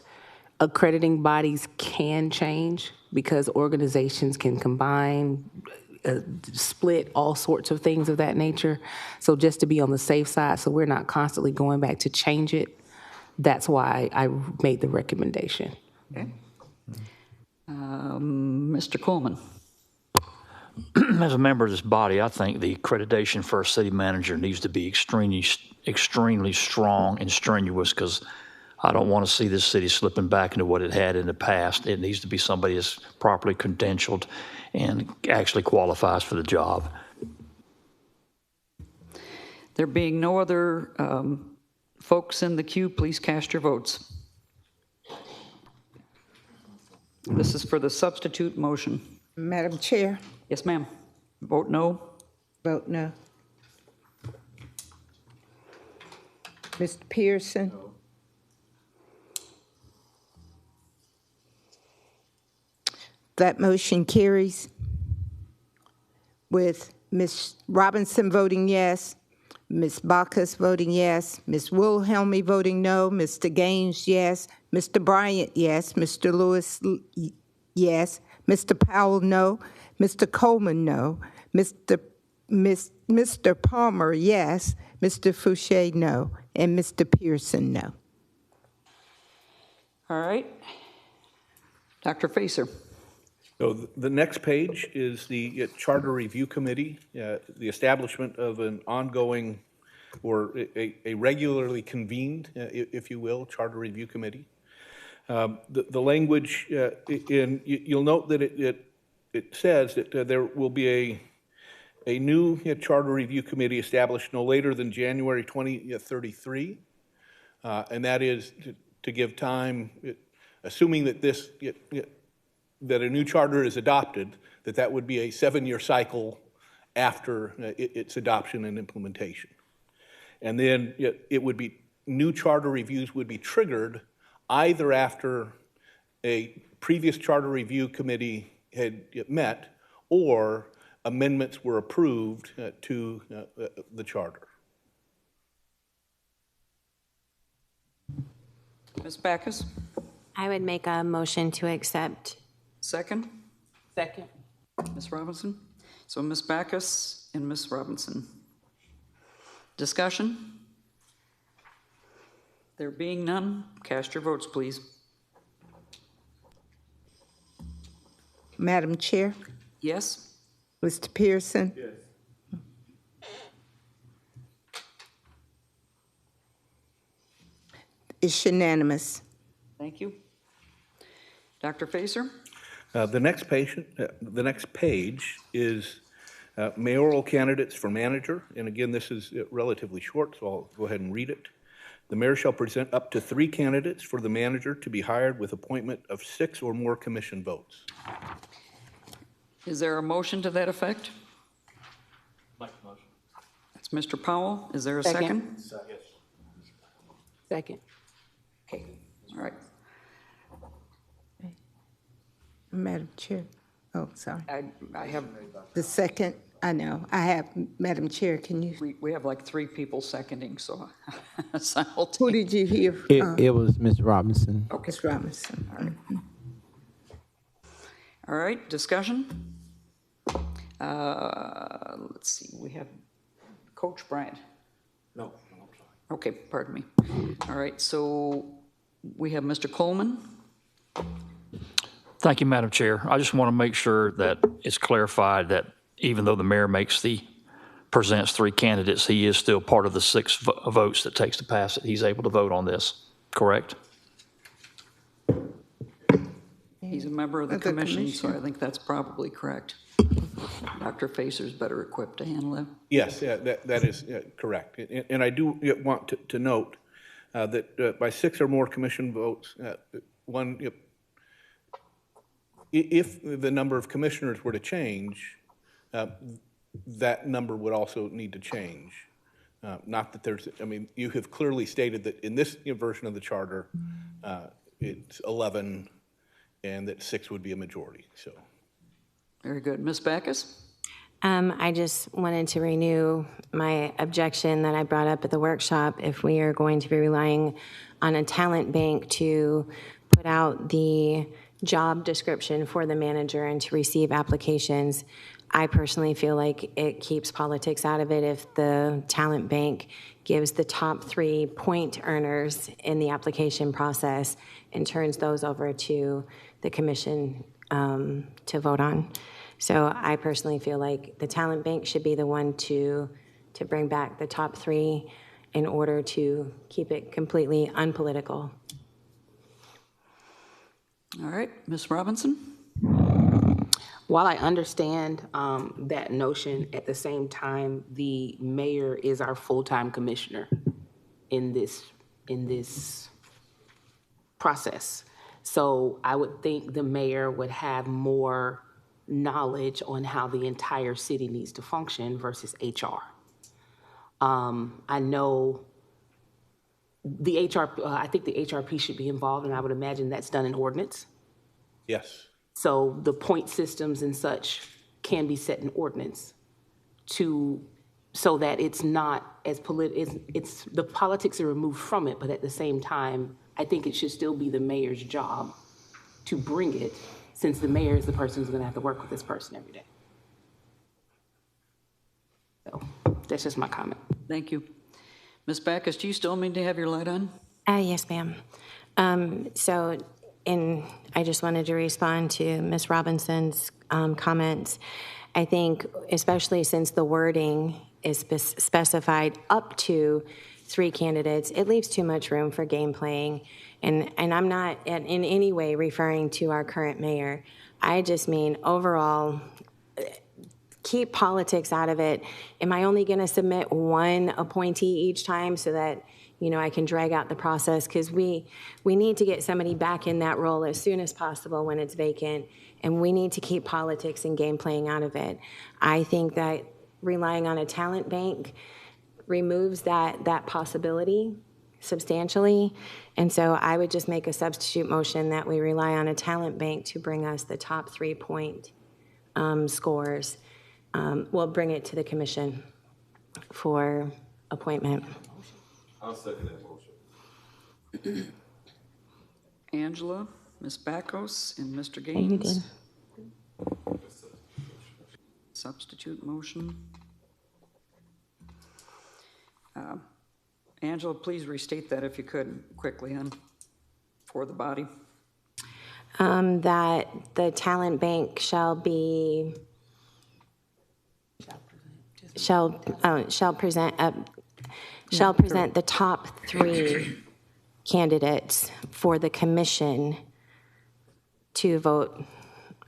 accrediting bodies can change because organizations can combine, split, all sorts of things of that nature. So just to be on the safe side, so we're not constantly going back to change it, that's why I made the recommendation. Okay. Mr. Coleman. As a member of this body, I think the accreditation for a city manager needs to be extremely strong and strenuous because I don't want to see this city slipping back into what it had in the past. It needs to be somebody that's properly credentialed and actually qualifies for the job. There being no other folks in the queue, please cast your votes. This is for the substitute motion. Madam Chair, Yes, ma'am. Vote no. vote no. Mr. Pearson? That motion carries with Ms. Robinson voting yes, Ms. Bacchus voting yes, Ms. Wilhelmy voting no, Mr. Gaines yes, Mr. Bryant yes, Mr. Lewis yes, Mr. Powell no, Mr. Coleman no, Mr. Palmer yes, Mr. Fouché no, and Mr. Pearson no. All right. Dr. Facer. So the next page is the Charter Review Committee, the establishment of an ongoing or a regularly convened, if you will, Charter Review Committee. The language, you'll note that it says that there will be a new Charter Review Committee established no later than January 2033, and that is to give time, assuming that that a new charter is adopted, that would be a 7-year cycle after its adoption and implementation. And then it would be, new charter reviews would be triggered either after a previous charter review committee had met or amendments were approved to the charter. Ms. Bacchus. I would make a motion to accept. Second. Second. Ms. Robinson. So Ms. Bacchus and Ms. Robinson. Discussion? There being none, cast your votes, please. Madam Chair? Yes? Mr. Pearson? Yes. It's unanimous. Thank you. Dr. Facer? The next page is mayoral candidates for manager. And again, this is relatively short, so I'll go ahead and read it. The mayor shall present up to 3 candidates for the manager to be hired with appointment of 6 or more commission votes. Is there a motion to that effect? That's Mr. Powell. Is there a second? Second. Okay, all right. Madam Chair, oh, sorry. I have, The second, I know, I have, Madam Chair, can you, we have like 3 people seconding, so who simultaneously. did you hear? It was Ms. Robinson. Ms. Robinson. All right, discussion? Let's see, we have Coach Bryant. No. Okay, pardon me. All right, so we have Mr. Coleman. Thank you, Madam Chair. I just want to make sure that it's clarified that even though the mayor presents 3 candidates, he is still part of the 6 votes that takes to pass it. He's able to vote on this, correct? He's a member of the Of the commission, so commission. I think that's probably correct. Dr. Facer's better equipped to handle it. Yes, yeah, that is correct. And I do want to note that by 6 or more commission votes, if the number of commissioners were to change, that number would also need to change. Not that there's, I mean, you have clearly stated that in this version of the charter, it's 11, and that 6 would be a majority, so. Very good. Ms. Backus? I just wanted to renew my objection that I brought up at the workshop. If we are going to be relying on a talent bank to put out the job description for the manager and to receive applications, I personally feel like it keeps politics out of it if the talent bank gives the top 3 point earners in the application process and turns those over to the commission to vote on. So I personally feel like the talent bank should be the one to bring back the top 3 in order to keep it completely unpolitical. All right, Ms. Robinson? While I understand that notion, at the same time, the mayor is our full-time commissioner in this process. So I would think the mayor would have more knowledge on how the entire city needs to function versus HR. I know the HR, I think the HRP should be involved, and I would imagine that's done in ordinance. Yes. So the point systems and such can be set in ordinance so that it's not as it's the politics are removed from it, but at the same time, I think it should still be the mayor's job to bring it, since the mayor is the person who's gonna have to work with this person every day. So that's just my comment. Thank you. Ms. Backus, do you still mean to have your light on? Yes, ma'am. I just wanted to respond to Ms. Robinson's comments. I think, especially since the wording is specified up to 3 candidates, it leaves too much room for game playing. And I'm not in any way referring to our current mayor. I just mean overall, keep politics out of it. Am I only going to submit 1 appointee each time so that, you know, I can drag out the process? Because we need to get somebody back in that role as soon as possible when it's vacant, and we need to keep politics and game playing out of it. I think that relying on a talent bank removes that possibility substantially, and so I would just make a substitute motion that we rely on a talent bank to bring us the top 3 point scores. We'll bring it to the commission for appointment. I'll second that motion. Angela, Ms. Backus, and Mr. You Gaines. did. Substitute motion. Angela, please restate that if you could quickly for the body. That the talent bank shall present the top 3 candidates for the commission to vote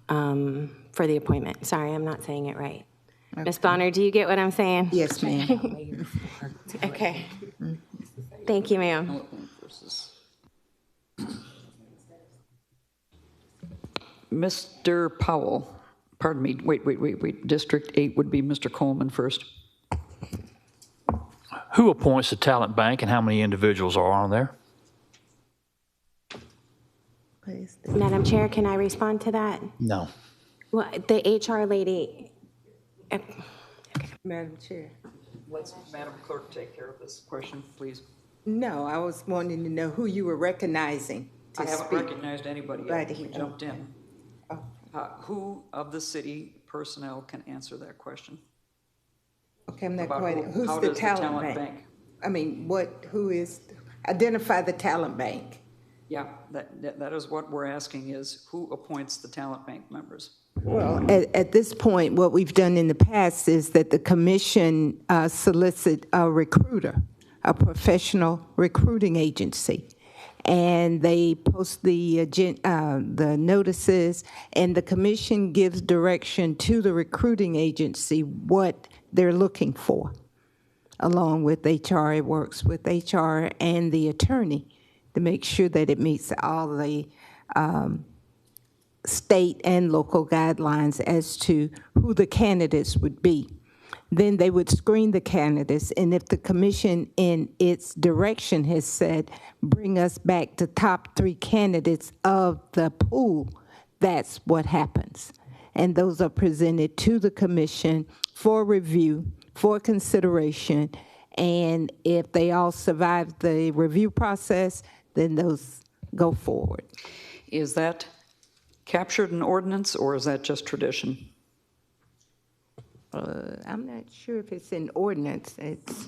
for the appointment. Sorry, I'm not saying it right. Ms. Bonner, do you get what I'm saying? Yes, ma'am. Okay. Thank you, ma'am. Talent bank versus. Mr. Powell, pardon me, wait. District 8 would be Mr. Coleman first. Who appoints the talent bank and how many individuals are on there? Madam Chair, can I respond to that? No. Well, the HR lady, Madam Chair. Let's, Madam Clerk, take care of this question, please. No, I was wanting to know who you were recognizing to I haven't speak. recognized anybody Right yet. We here. jumped in. Oh. Who of the city personnel can answer that question? Okay, I'm not About quite, who- who's how the does the talent talent bank? bank? I mean, who is, identify the talent bank. Yeah, that is what we're asking is who appoints the talent bank members? Well, at this point, what we've done in the past is that the commission solicit a recruiter, a professional recruiting agency. And they post the notices, and the commission gives direction to the recruiting agency what they're looking for, along with HR. It works with HR and the attorney to make sure that it meets all the state and local guidelines as to who the candidates would be. Then they would screen the candidates, and if the commission in its direction has said, bring us back to top 3 candidates of the pool, that's what happens. And those are presented to the commission for review, for consideration, and if they all survive the review process, then those go forward. Is that captured in ordinance or is that just tradition? I'm not sure if it's in ordinance. It's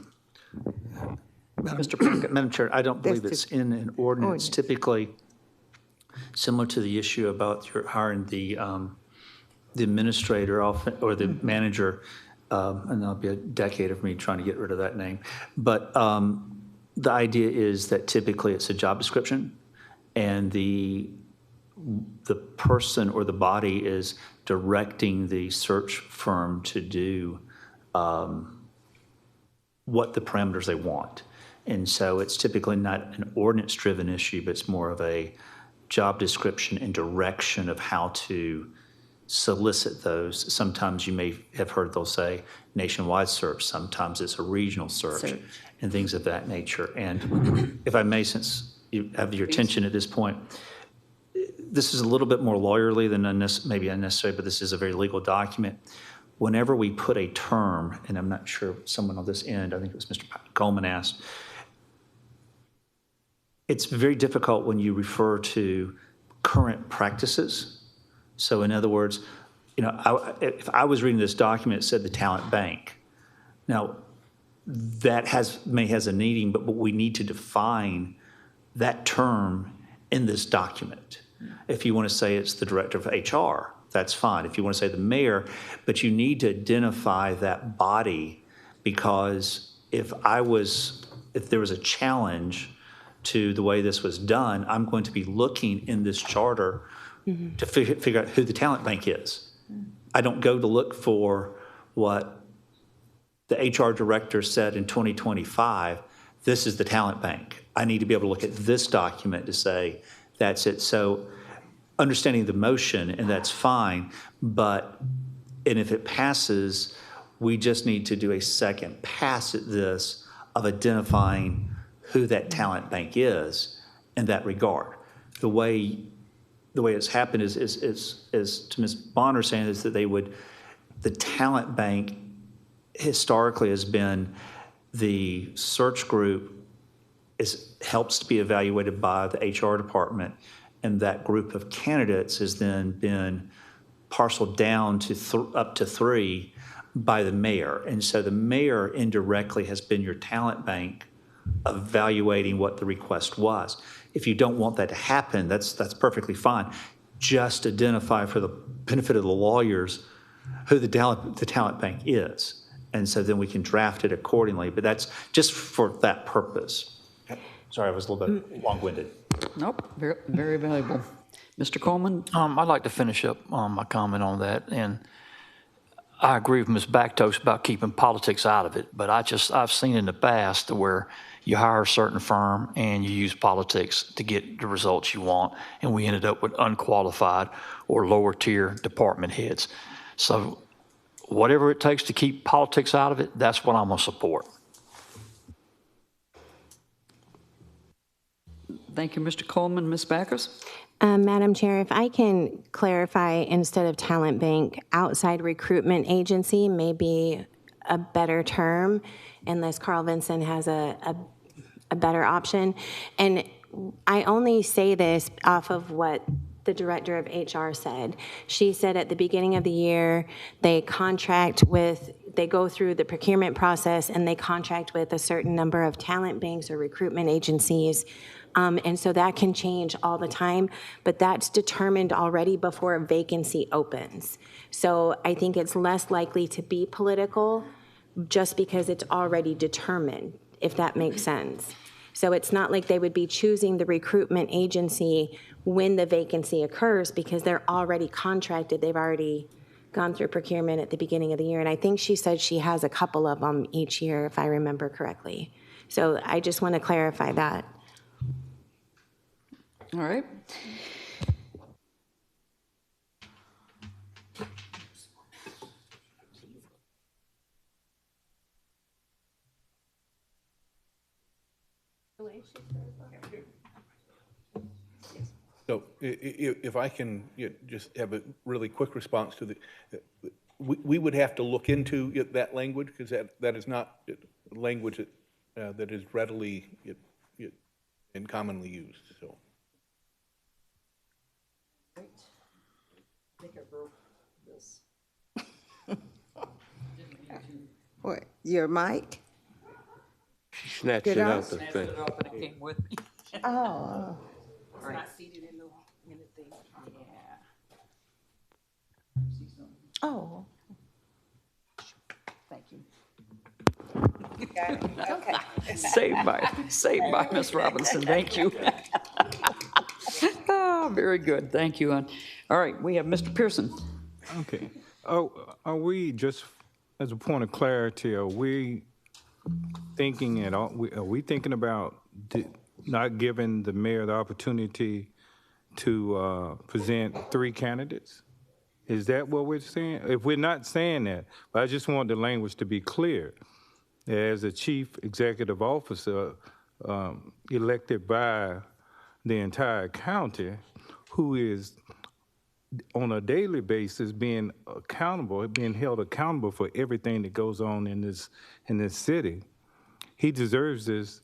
Mr. Plunkett? Madam Chair, I don't believe That's it's in an ordinance. ordinance. Typically, similar to the issue about your hiring the administrator or the manager, and that'll be a decade of me trying to get rid of that name. But the idea is that typically it's a job description, and the person or the body is directing the search firm to do what the parameters they want. And so it's typically not an ordinance-driven issue, but it's more of a job description and direction of how to solicit those. Sometimes you may have heard they'll say nationwide search. Sometimes it's a regional search and things of that nature. And if I may, since you have your attention at this point, this is a little bit more lawyerly than maybe unnecessary, but this is a very legal document. Whenever we put a term, and I'm not sure someone on this end, I think it was Mr. Coleman asked, it's very difficult when you refer to current practices. So in other words, if I was reading this document, it said the talent bank. Now, that may has a needing, but we need to define that term in this document. If you want to say it's the director of HR, that's fine. If you want to say the mayor, but you need to identify that body, because if there was a challenge to the way this was done, I'm going to be looking in this charter to figure out who the talent bank is. I don't go to look for what the HR director said in 2025, this is the talent bank. I need to be able to look at this document to say, that's it. So understanding the motion, and that's fine, and if it passes, we just need to do a second pass at this of identifying who that talent bank is in that regard. The way it's happened is to Ms. Bonner saying is that the talent bank historically has been the search group helps to be evaluated by the HR department, and that group of candidates has then been parceled down to up to 3 by the mayor. And so the mayor indirectly has been your talent bank evaluating what the request was. If you don't want that to happen, that's perfectly fine. Just identify for the benefit of the lawyers who the talent bank is. And so then we can draft it accordingly, but that's just for that purpose. Sorry, I was a little bit long-winded. Nope, very, very valuable. Mr. Coleman? I'd like to finish up my comment on that. And I agree with Ms. Bactos about keeping politics out of it, but I've seen in the past where you hire a certain firm and you use politics to get the results you want, and we ended up with unqualified or lower tier department heads. So whatever it takes to keep politics out of it, that's what I'm gonna support. Thank you, Mr. Coleman. Ms. Backus? Madam Chair, if I can clarify, instead of talent bank, outside recruitment agency may be a better term, unless Carl Vinson has a better option. And I only say this off of what the director of HR said. She said at the beginning of the year, they go through the procurement process and they contract with a certain number of talent banks or recruitment agencies. And so that can change all the time, but that's determined already before a vacancy opens. So I think it's less likely to be political just because it's already determined, if that makes sense. So it's not like they would be choosing the recruitment agency when the vacancy occurs because they're already contracted. They've already gone through procurement at the beginning of the year. And I think she said she has a couple of them each year, if I remember correctly. So I just want to clarify that. All right. So if I can just have a really quick response to we would have to look into that language because that is not language that is readily and commonly used, so. I think I broke this. What, your mic? She snatched Did it I? out the Snatched thing. it up and it came with me. Oh. All right. seated in the thing. Yeah. Oh. Thank you. Okay. Saved by Ms. Robinson. Thank you. Oh, very good. Thank you. All right, we have Mr. Pearson. Okay. Oh, are we, just as a point of clarity, are we thinking at all, are we thinking about not giving the mayor the opportunity to present 3 candidates? Is that what we're saying? If we're not saying that, but I just want the language to be clear. As a chief executive officer elected by the entire county, who is on a daily basis being held accountable for everything that goes on in this city, he deserves this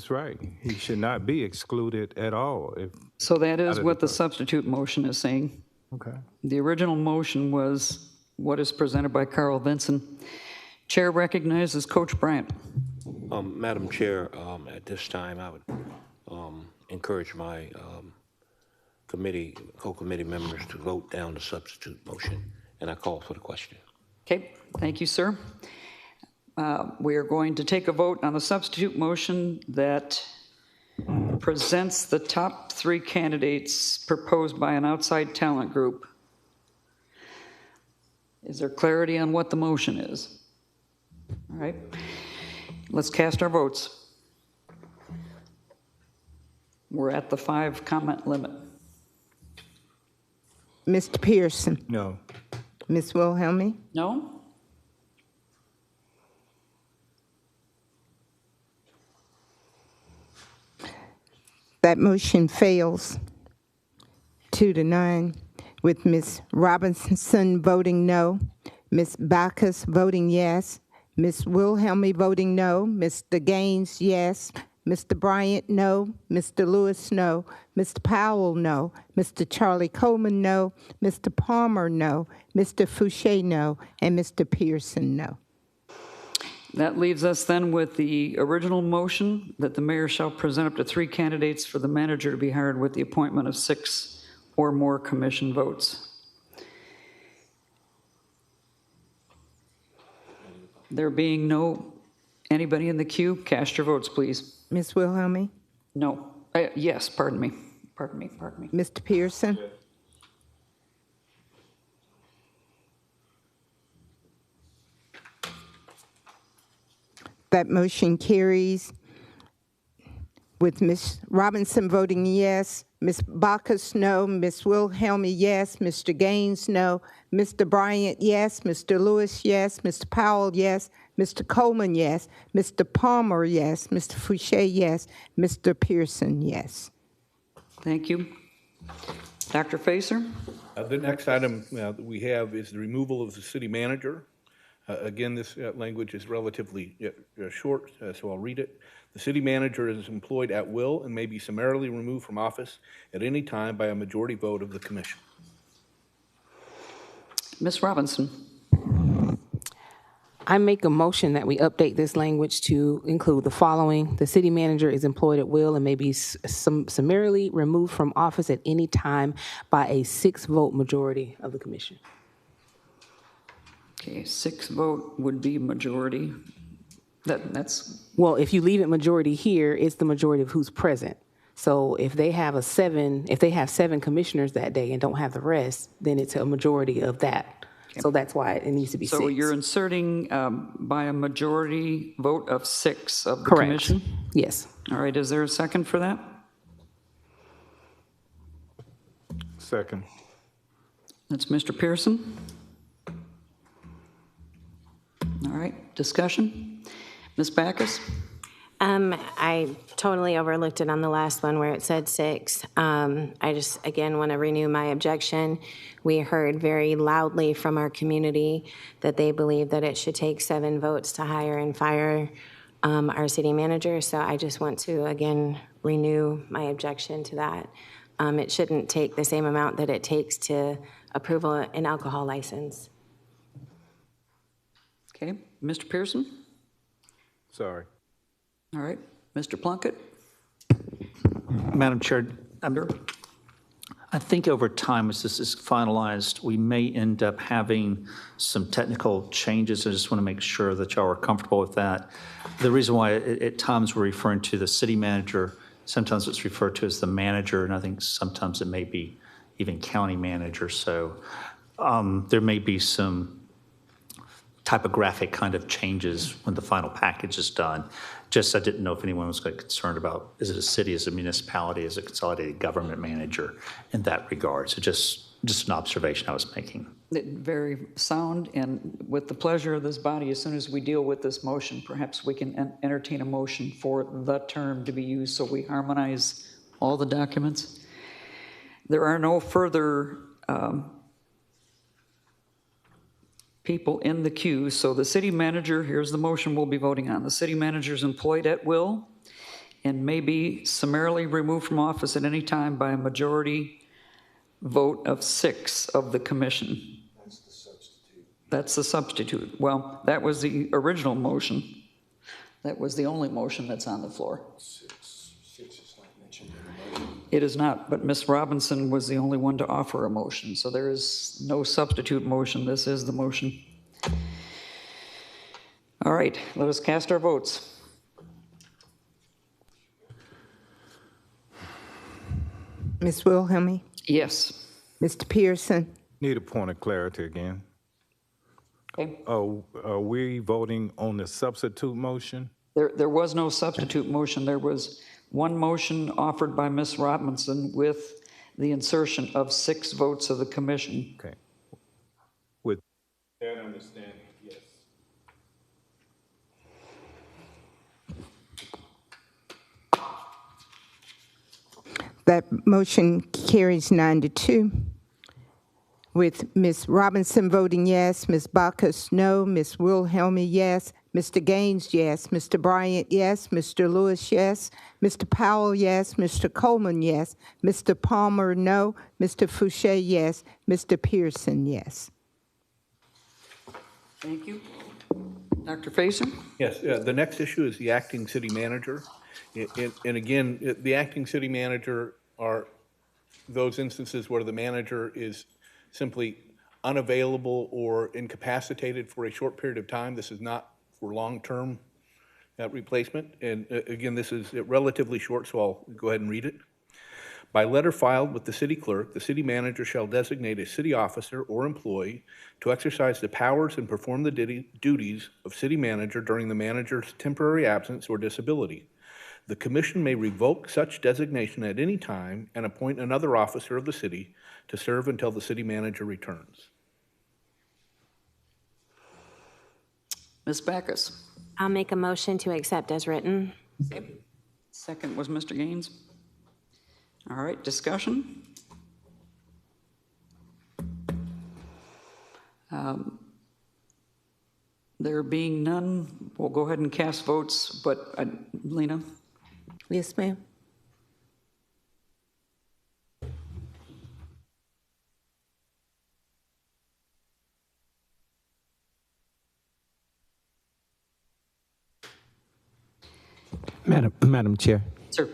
right. He should not be excluded at all. So that is what the substitute motion is saying. Okay. The original motion was what is presented by Carl Vinson. Chair recognizes Coach Bryant. Madam Chair, at this time, I would encourage my co-committee members to vote down the substitute motion, and I call for the question. Okay, thank you, sir. We are going to take a vote on the substitute motion that presents the top 3 candidates proposed by an outside talent group. Is there clarity on what the motion is? All right, let's cast our votes. We're at the 5-comment limit. Mr. Pearson? No. Ms. Wilhelmy? No? That motion fails 2-9, with Ms. Robinson voting no, Ms. Backus voting yes, Ms. Wilhelmy voting no, Mr. Gaines, yes, Mr. Bryant, no, Mr. Lewis, no, Mr. Powell, no, Mr. Charlie Coleman, no, Mr. Palmer, no, Mr. Fouché, no, and Mr. Pearson, no. That leaves us then with the original motion that the mayor shall present up to 3 candidates for the manager to be hired with the appointment of 6 or more commission votes. There being anybody in the queue, cast your votes, please. Ms. Wilhelmy? No. Yes, pardon me. Mr. Pearson? That motion carries with Ms. Robinson voting yes, Ms. Bacchus, no, Ms. Wilhelmi, yes, Mr. Gaines, no, Mr. Bryant, yes, Mr. Lewis, yes, Mr. Powell, yes, Mr. Coleman, yes, Mr. Palmer, yes, Mr. Fouché, yes, Mr. Pearson, yes. Thank you. Dr. Facer? The next item that we have is the removal of the city manager. Again, this language is relatively short, so I'll read it. The city manager is employed at will and may be summarily removed from office at any time by a majority vote of the commission. Ms. Robinson? I make a motion that we update this language to include the following. The city manager is employed at will and may be summarily removed from office at any time by a 6-vote majority of the commission. Okay, 6 vote would be majority. That's Well, if you leave it majority here, it's the majority of who's present. So if they have 7 commissioners that day and don't have the rest, then it's a majority of that. Okay. So that's why it needs to be 6. So you're inserting by a majority vote of 6 of the Correct. commission? Yes. All right, is there a second for that? Second. That's Mr. Pearson. All right, discussion? Ms. Bacchus? I totally overlooked it on the last one where it said 6. I just, again, want to renew my objection. We heard very loudly from our community that they believe that it should take 7 votes to hire and fire our city manager. So I just want to, again, renew my objection to that. It shouldn't take the same amount that it takes to approve an alcohol license. Okay, Mr. Pearson? Sorry. All right, Mr. Plunkett? Madam Chair, I think over time, as this is finalized, we may end up having some technical changes. I just want to make sure that y'all are comfortable with that. The reason why at times we're referring to the city manager, sometimes it's referred to as the manager, and I think sometimes it may be even county manager. So there may be some typographic kind of changes when the final package is done. Just I didn't know if anyone was concerned about, is it a city, is it a municipality, is it a consolidated government manager in that regard? So just an observation I was making. Very sound, and with the pleasure of this body, as soon as we deal with this motion, perhaps we can entertain a motion for the term to be used so we harmonize all the documents. There are no further people in the queue, so the city manager, here's the motion we'll be voting on. The city manager is employed at will and may be summarily removed from office at any time by a majority vote of 6 of the commission. That's the substitute. That's the substitute. Well, that was the original motion. That was the only motion that's on the floor. 6 is not mentioned in the motion. It is not, but Ms. Robinson was the only one to offer a motion, so there is no substitute motion. This is the motion. All right, let us cast our votes. Ms. Wilhelmi? Yes. Mr. Pearson? Need a point of clarity again. Okay. Are we voting on the substitute motion? There was no substitute motion. There was one motion offered by Ms. Robinson with the insertion of 6 votes of the commission. Okay. With that understanding, yes. That motion carries 9-2. With Ms. Robinson voting yes, Ms. Bacchus no, Ms. Wilhelmi yes, Mr. Gaines yes, Mr. Bryant yes, Mr. Lewis yes, Mr. Powell yes, Mr. Coleman yes, Mr. Palmer no, Mr. Fouché yes, Mr. Pearson yes. Thank you. Dr. Facer? Yes, the next issue is the acting city manager. And again, the acting city manager are those instances where the manager is simply unavailable or incapacitated for a short period of time. This is not for long-term replacement. And again, this is relatively short, so I'll go ahead and read it. By letter filed with the city clerk, the city manager shall designate a city officer or employee to exercise the powers and perform the duties of city manager during the manager's temporary absence or disability. The commission may revoke such designation at any time and appoint another officer of the city to serve until the city manager returns. Ms. Backus. I'll make a motion to accept as written. Second was Mr. Gaines. All right, discussion? There being none, we'll go ahead and cast votes, but Lena? Yes, ma'am. Madam Chair, Sir.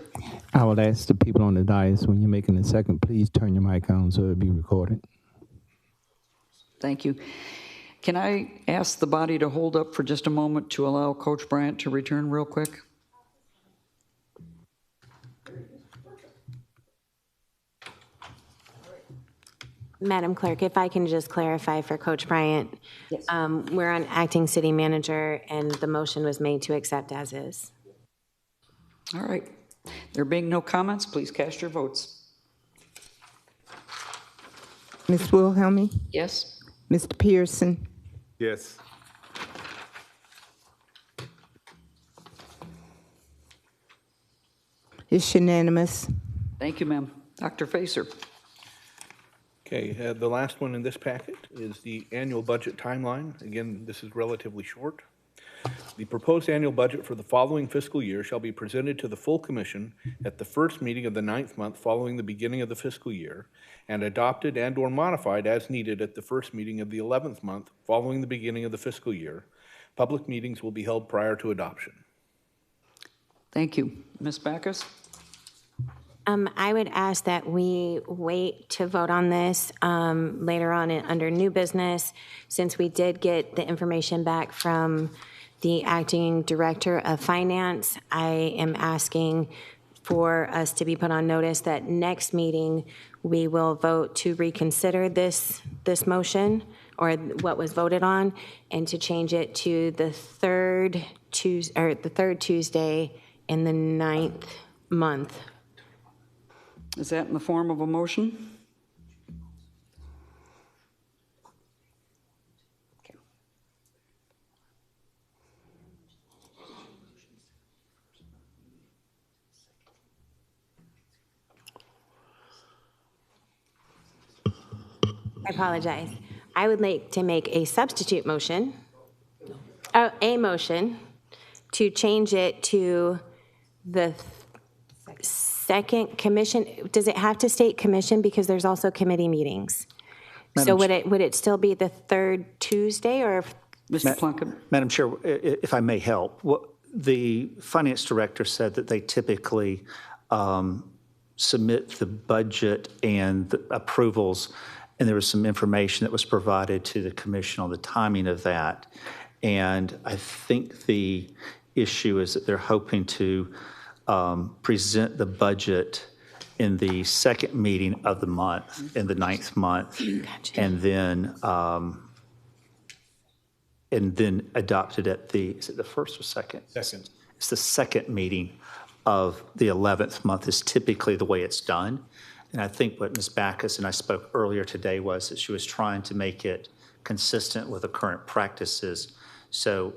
I would ask the people on the dais, when you're making a second, please turn your mic on so it'll be recorded. Thank you. Can I ask the body to hold up for just a moment to allow Coach Bryant to return real quick? Madam Clerk, if I can just clarify for Coach Bryant. Yes. We're on acting city manager, and the motion was made to accept as is. All right. There being no comments, please cast your votes. Ms. Wilhelmy? Yes? Mr. Pearson? Yes. It's unanimous. Thank you, ma'am. Dr. Facer. Okay, the last one in this packet is the annual budget timeline. Again, this is relatively short. The proposed annual budget for the following fiscal year shall be presented to the full commission at the first meeting of the 9th month following the beginning of the fiscal year, and adopted and/or modified as needed at the first meeting of the 11th month following the beginning of the fiscal year. Public meetings will be held prior to adoption. Thank you. Ms. Backus? I would ask that we wait to vote on this later on under new business, since we did get the information back from the acting director of finance. I am asking for us to be put on notice that next meeting we will vote to reconsider this motion or what was voted on, and to change it to the third Tuesday in the 9th month. Is that in the form of a motion? Okay. I apologize. I would like to make a substitute motion, a motion to change it to the second commission. Does it have to state commission, because there's also committee meetings? So would it still be the third Tuesday, or? Mr. Plunkett? Madam Chair, if I may help, the finance director said that they typically submit the budget and the approvals, and there was some information that was provided to the commission on the timing of that. And I think the issue is that they're hoping to present the budget in the second meeting of the month, in the 9th month, and then adopt it at is it the first or second? Second. It's the second meeting of the 11th month is typically the way it's done. And I think what Ms. Backus and I spoke earlier today was that she was trying to make it consistent with the current practices. So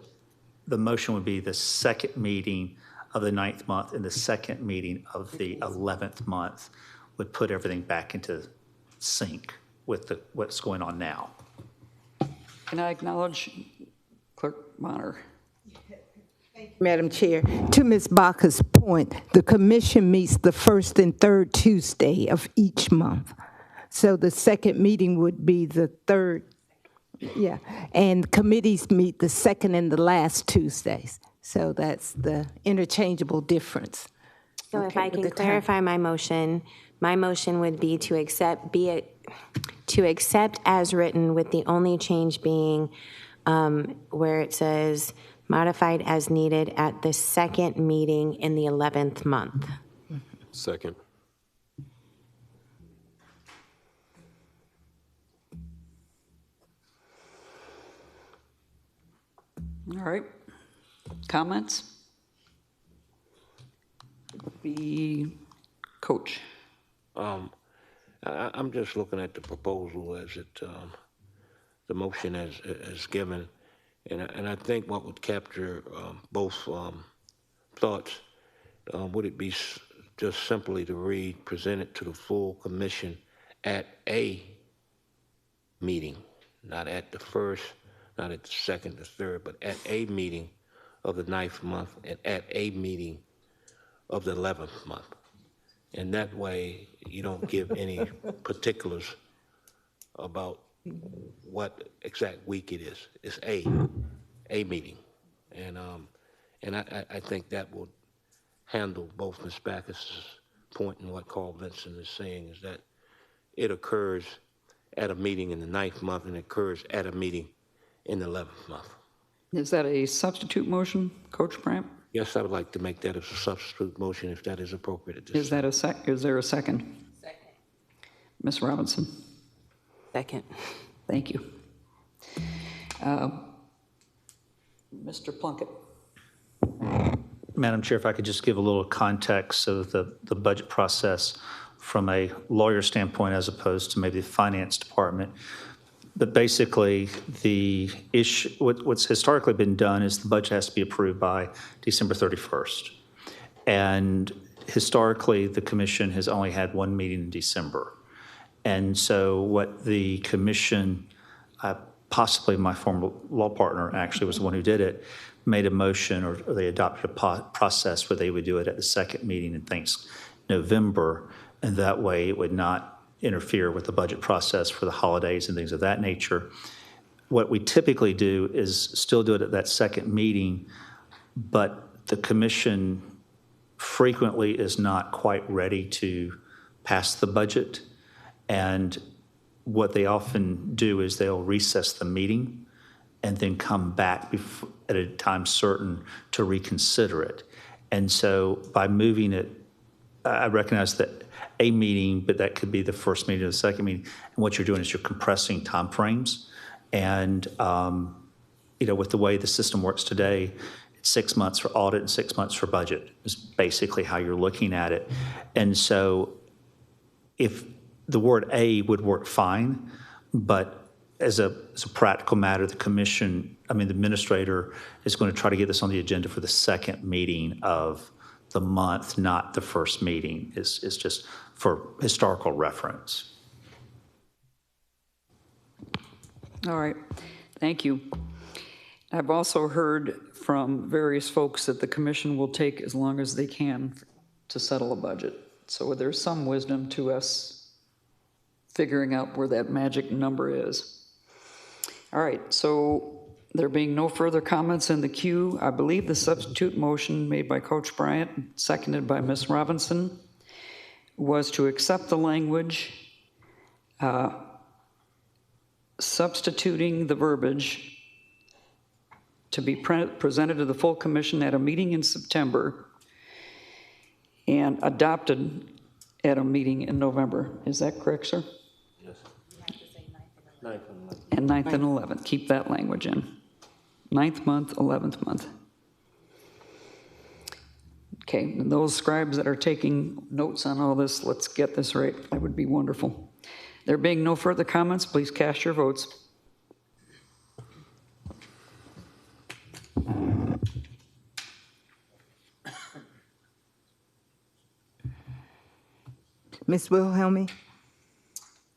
the motion would be the second meeting of the 9th month and the second meeting of the 11th month would put everything back into sync with what's going on now. Can I acknowledge Clerk Bonner? Madam Chair, to Ms. Baca's point, the commission meets the first and third Tuesday of each month. So the second meeting would be the third, yeah. And committees meet the second and the last Tuesdays. So that's the interchangeable difference. So if I can clarify my motion would be to accept as written, with the only change being where it says modified as needed at the second meeting in the 11th month. Second. All right. Comments? Be Coach. I'm just looking at the proposal as it, the motion as given, and I think what would capture both thoughts, would it be just simply to read, present it to the full commission at a meeting, not at the first, not at the second, the third, but at a meeting of the 9th month and at a meeting of the 11th month. And that way, you don't give any particulars about what exact week it is. It's a meeting. And I think that will handle both Ms. Backus's point and what Carl Vincent is saying, is that it occurs at a meeting in the 9th month and it occurs at a meeting in the 11th month. Is that a substitute motion, Coach Brandt? Yes, I would like to make that as a substitute motion if that is appropriate at this Is time. that is there a second? Second. Ms. Robinson? Second. Thank you. Mr. Plunkett? Madam Chair, if I could just give a little context of the budget process from a lawyer standpoint as opposed to maybe the finance department. But basically, the issue, what's historically been done is the budget has to be approved by December 31st. And historically, the commission has only had one meeting in December. And so what the commission, possibly my former law partner actually was the one who did it, made a motion, or they adopted a process where they would do it at the second meeting in November, and that way it would not interfere with the budget process for the holidays and things of that nature. What we typically do is still do it at that second meeting, but the commission frequently is not quite ready to pass the budget. And what they often do is they'll recess the meeting and then come back at a time certain to reconsider it. And so by moving it, I recognize that a meeting, but that could be the first meeting or the second meeting. And what you're doing is you're compressing timeframes. And, with the way the system works today, it's 6 months for audit and 6 months for budget is basically how you're looking at it. And so if the word "a" would work fine, but as a practical matter, the administrator is going to try to get this on the agenda for the second meeting of the month, not the first meeting, is just for historical reference. All right, thank you. I've also heard from various folks that the commission will take as long as they can to settle a budget. So there's some wisdom to us figuring out where that magic number is. All right, so there being no further comments in the queue, I believe the substitute motion made by Coach Bryant, seconded by Ms. Robinson, was to accept the language substituting the verbiage to be presented to the full commission at a meeting in September and adopted at a meeting in November. Is that correct, sir? Yes. You have to say 9th And and 11th. 9th and 11th. Keep that language in. 9th month, 11th month. Okay, and those scribes that are taking notes on all this, let's get this right. That would be wonderful. There being no further comments, please cast your votes. Ms. Wilhelmi?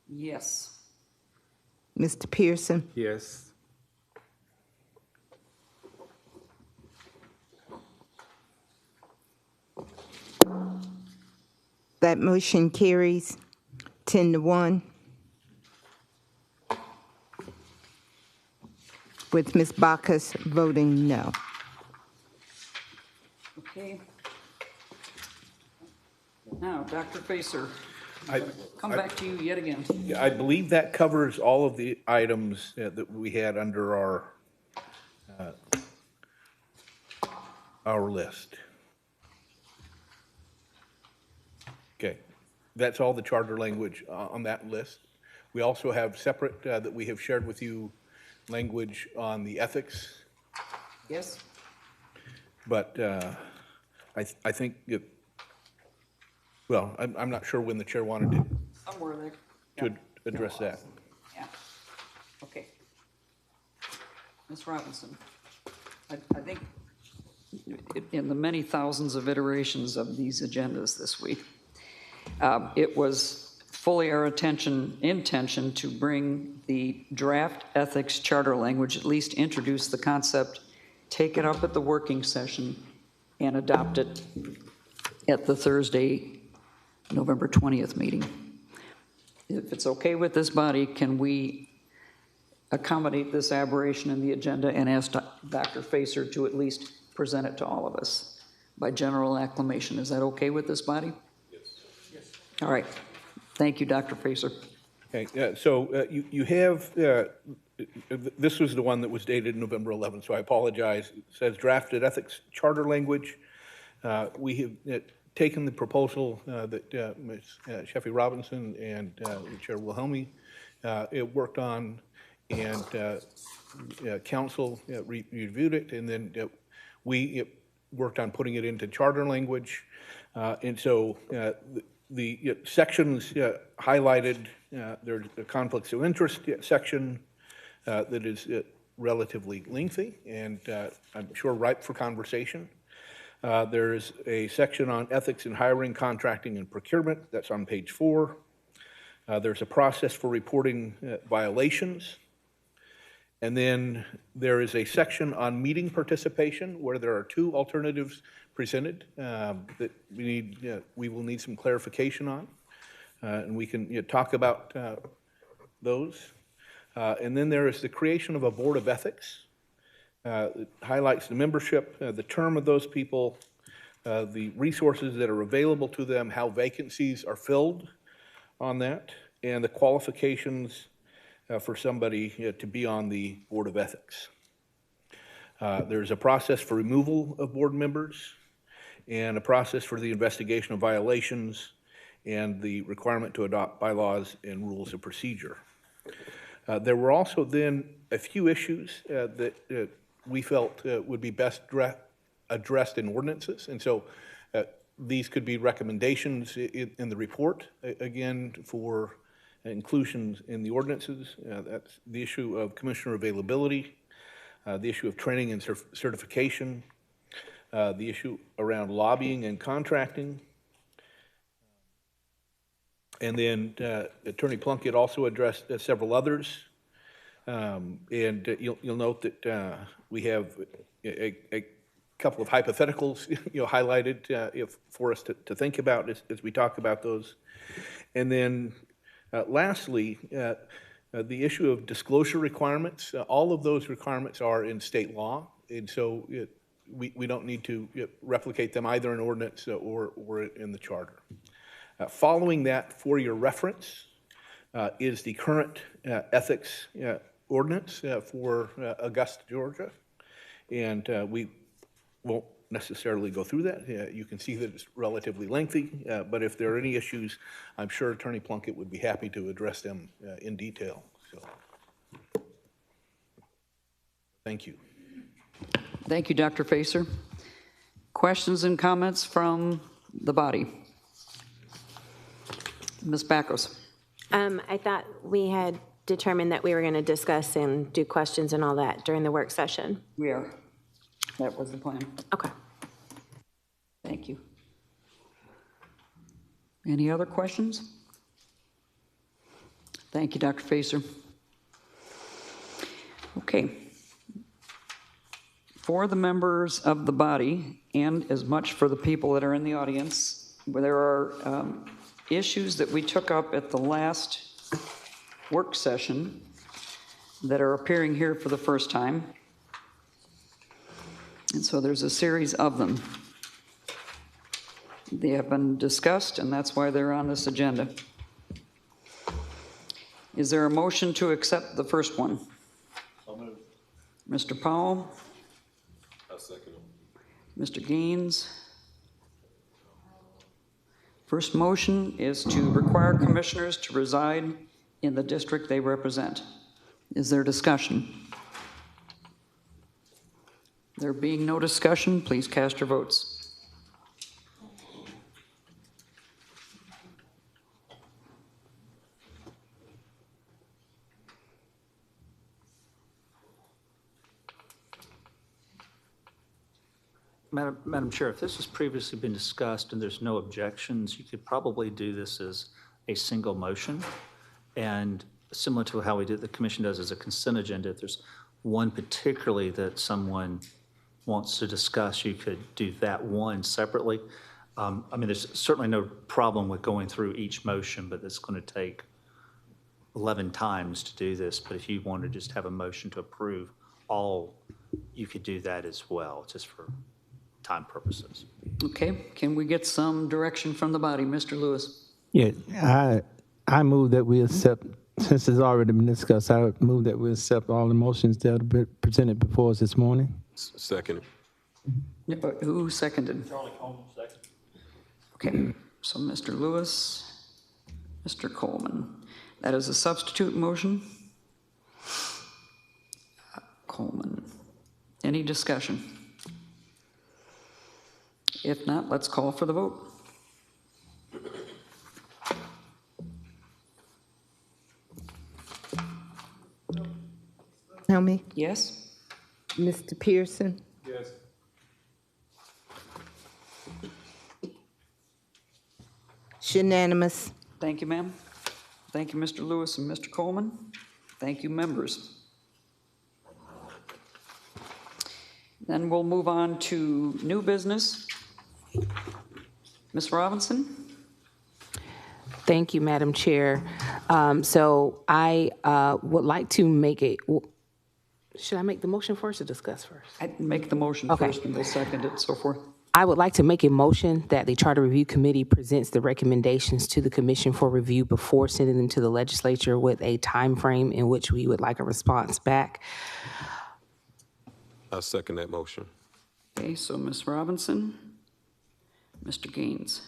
Yes. Mr. Pearson? Yes. That motion carries 10-1, with Ms. Backus voting no. Okay. Now, Dr. Facer, I come back to you yet again. I believe that covers all of the items that we had under our list. Okay, that's all the charter language on that list. We also have separate that we have shared with you language on the ethics Yes? But I think, well, I'm not sure when the chair wanted Somewhere there. to address that. Yeah. Okay. Ms. Robinson, I think in the many thousands of iterations of these agendas this week, it was fully our intention to bring the draft ethics charter language, at least introduce the concept, take it up at the working session, and adopt it at the Thursday, November 20th meeting. If it's okay with this body, can we accommodate this aberration in the agenda and ask Dr. Facer to at least present it to all of us by general acclamation? Is that okay with this body? Yes. All right. Thank you, Dr. Facer. Okay, so you have, this was the one that was dated November 11th, so I apologize. It says drafted ethics charter language. We have taken the proposal that Ms. Sheffy Robinson and Chair Wilhelmi worked on, and council reviewed it, and then we worked on putting it into charter language. And so the sections highlighted, there's a conflicts of interest section that is relatively lengthy and I'm sure ripe for conversation. There's a section on ethics in hiring, contracting, and procurement. That's on page 4. There's a process for reporting violations. And then there is a section on meeting participation where there are 2 alternatives presented that we will need some clarification on. And we can talk about those. And then there is the creation of a board of ethics. It highlights the membership, the term of those people, the resources that are available to them, how vacancies are filled on that, and the qualifications for somebody to be on the Board of Ethics. There's a process for removal of board members and a process for the investigation of violations and the requirement to adopt bylaws and rules of procedure. There were also then a few issues that we felt would be best addressed in ordinances. And so these could be recommendations in the report, again, for inclusions in the ordinances. That's the issue of commissioner availability, the issue of training and certification, the issue around lobbying and contracting. And then Attorney Plunkett also addressed several others. And you'll note that we have a couple of hypotheticals highlighted for us to think about as we talk about those. And then lastly, the issue of disclosure requirements. All of those requirements are in state law, and so we don't need to replicate them either in ordinance or in the charter. Following that, for your reference, is the current ethics ordinance for Augusta, Georgia, and we won't necessarily go through that. You can see that it's relatively lengthy, but if there are any issues, I'm sure Attorney Plunkett would be happy to address them in detail. So, thank you. Thank you, Dr. Facer. Questions and comments from the body? Ms. Backus. I thought we had determined that we were going to discuss and do questions and all that during the work session. We are. That was the plan. Okay. Thank you. Any other questions? Thank you, Dr. Facer. Okay. For the members of the body, and as much for the people that are in the audience, there are issues that we took up at the last work session that are appearing here for the first time. And so there's a series of them. They have been discussed, and that's why they're on this agenda. Is there a motion to accept the first one? So moved. Mr. Powell? I'll second him. Mr. Gaines? First motion is to require commissioners to reside in the district they represent. Is there discussion? There being no discussion, please cast your votes. Madam Chair, if this has previously been discussed and there's no objections, you could probably do this as a single motion. And similar to how the commission does as a consent agenda, if there's one particularly that someone wants to discuss, you could do that one separately. I mean, there's certainly no problem with going through each motion, but it's going to take 11 times to do this. But if you want to just have a motion to approve all, you could do that as well, just for time purposes. Okay, can we get some direction from the body? Mr. Lewis? Yeah, I move that we accept, since it's already been discussed, I move that we accept all the motions that have been presented before us this morning. Second. Yeah, but who seconded? Charlie Coleman, second. Okay, so Mr. Lewis, Mr. Coleman. That is a substitute motion. Coleman. Any discussion? If not, let's call for the vote. Helmy, Yes? Mr. Pearson, Yes. it's unanimous. Thank you, ma'am. Thank you, Mr. Lewis and Mr. Coleman. Thank you, members. Then we'll move on to new business. Ms. Robinson? Thank you, Madam Chair. So I would like to make a, should I make the motion first or discuss first? I'd make the motion Okay. first and we'll second it, so forth. I would like to make a motion that the Charter Review Committee presents the recommendations to the Commission for review before sending them to the legislature with a time frame in which we would like a response back. I second that motion. Okay, so Ms. Robinson, Mr. Gaines.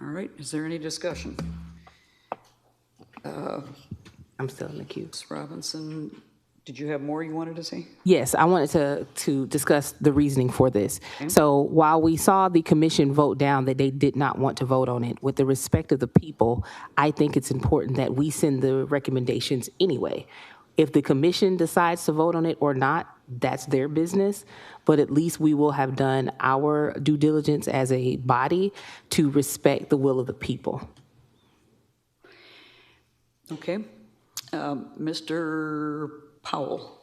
All right, is there any discussion? I'm still in the queue. Ms. Robinson, did you have more you wanted to say? Yes, I wanted to discuss the reasoning for this. So while we saw the commission vote down that they did not want to vote on it, with the respect of the people, I think it's important that we send the recommendations anyway. If the commission decides to vote on it or not, that's their business, but at least we will have done our due diligence as a body to respect the will of the people. Okay. Mr. Powell.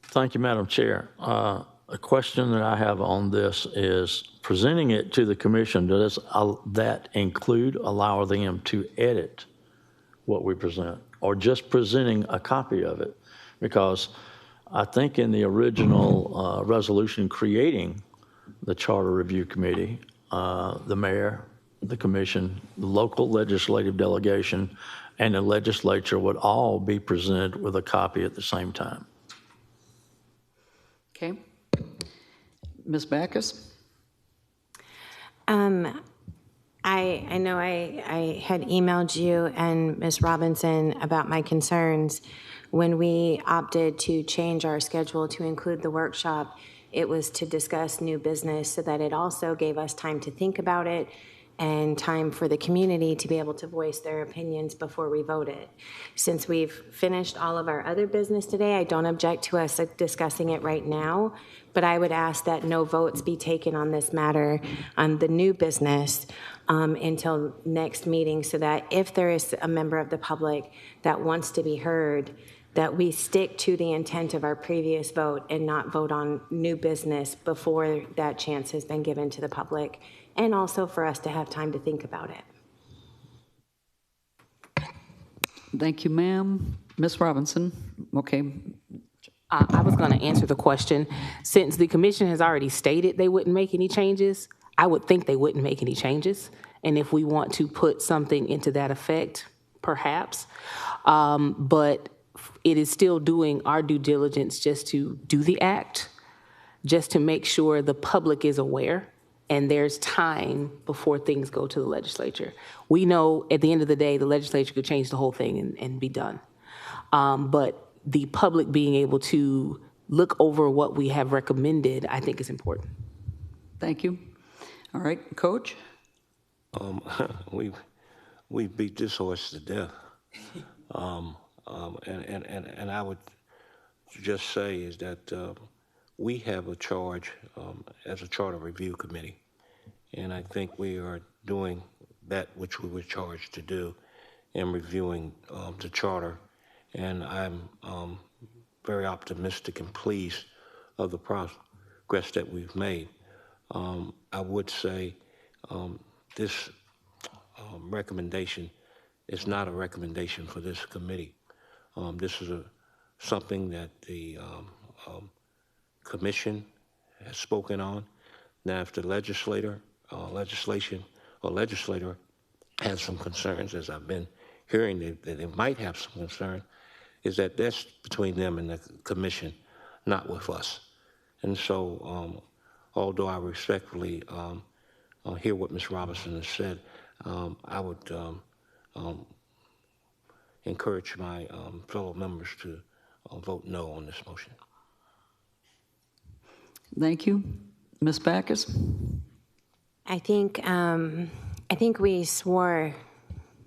Thank you, Madam Chair. A question that I have on this is presenting it to the commission, does that include allow them to edit what we present, or just presenting a copy of it? Because I think in the original resolution creating the Charter Review Committee, the mayor, the commission, the local legislative delegation, and the legislature would all be presented with a copy at the same time. Okay. Ms. Backus? I know I had emailed you and Ms. Robinson about my concerns. When we opted to change our schedule to include the workshop, it was to discuss new business so that it also gave us time to think about it and time for the community to be able to voice their opinions before we voted. Since we've finished all of our other business today, I don't object to us discussing it right now, but I would ask that no votes be taken on this matter on the new business until next meeting, so that if there is a member of the public that wants to be heard, that we stick to the intent of our previous vote and not vote on new business before that chance has been given to the public, and also for us to have time to think about it. Thank you, ma'am. Ms. Robinson? Okay. I was going to answer the question. Since the commission has already stated they wouldn't make any changes, I would think they wouldn't make any changes. And if we want to put something into that effect, perhaps. But it is still doing our due diligence just to do the act, just to make sure the public is aware and there's time before things go to the legislature. We know at the end of the day, the legislature could change the whole thing and be done. But the public being able to look over what we have recommended, I think is important. Thank you. All right, Coach? Um, we beat this horse to death. And I would just say is that we have a charge as a charter review committee, and I think we are doing that which we were charged to do in reviewing the charter, and I'm very optimistic and pleased of the progress that we've made. I would say this recommendation is not a recommendation for this committee. This is something that the commission has spoken on. Now, if the legislator has some concerns, as I've been hearing that they might have some concern, is that that's between them and the commission, not with us. And so, although I respectfully hear what Ms. Robinson has said, I would encourage my fellow members to vote no on this motion. Thank you. Ms. Backus? I think we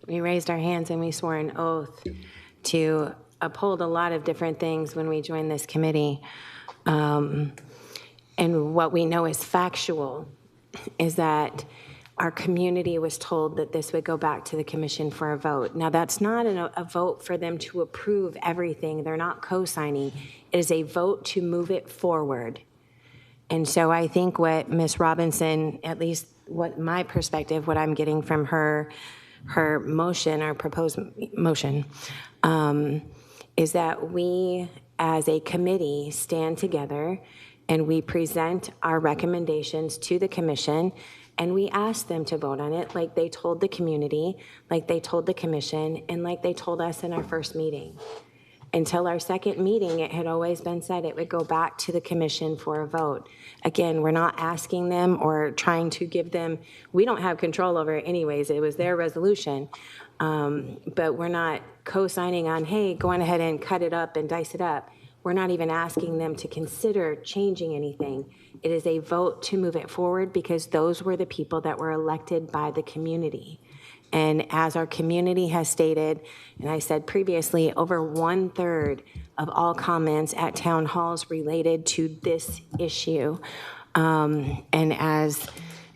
raised our hands and we swore an oath to uphold a lot of different things when we joined this committee. And what we know is factual is that our community was told that this would go back to the commission for a vote. Now, that's not a vote for them to approve everything. They're not co-signing. It is a vote to move it forward. And so I think what Ms. Robinson, at least what my perspective, what I'm getting from her motion, our proposed motion, is that we as a committee stand together and we present our recommendations to the commission and we ask them to vote on it like they told the community, like they told the commission, and like they told us in our first meeting. Until our second meeting, it had always been said it would go back to the commission for a vote. Again, we're not asking them or trying to give them, we don't have control over it anyways. It was their resolution. But we're not co-signing on, hey, going ahead and cut it up and dice it up. We're not even asking them to consider changing anything. It is a vote to move it forward because those were the people that were elected by the community. And as our community has stated, and I said previously, over 1/3 of all comments at town halls related to this issue. And as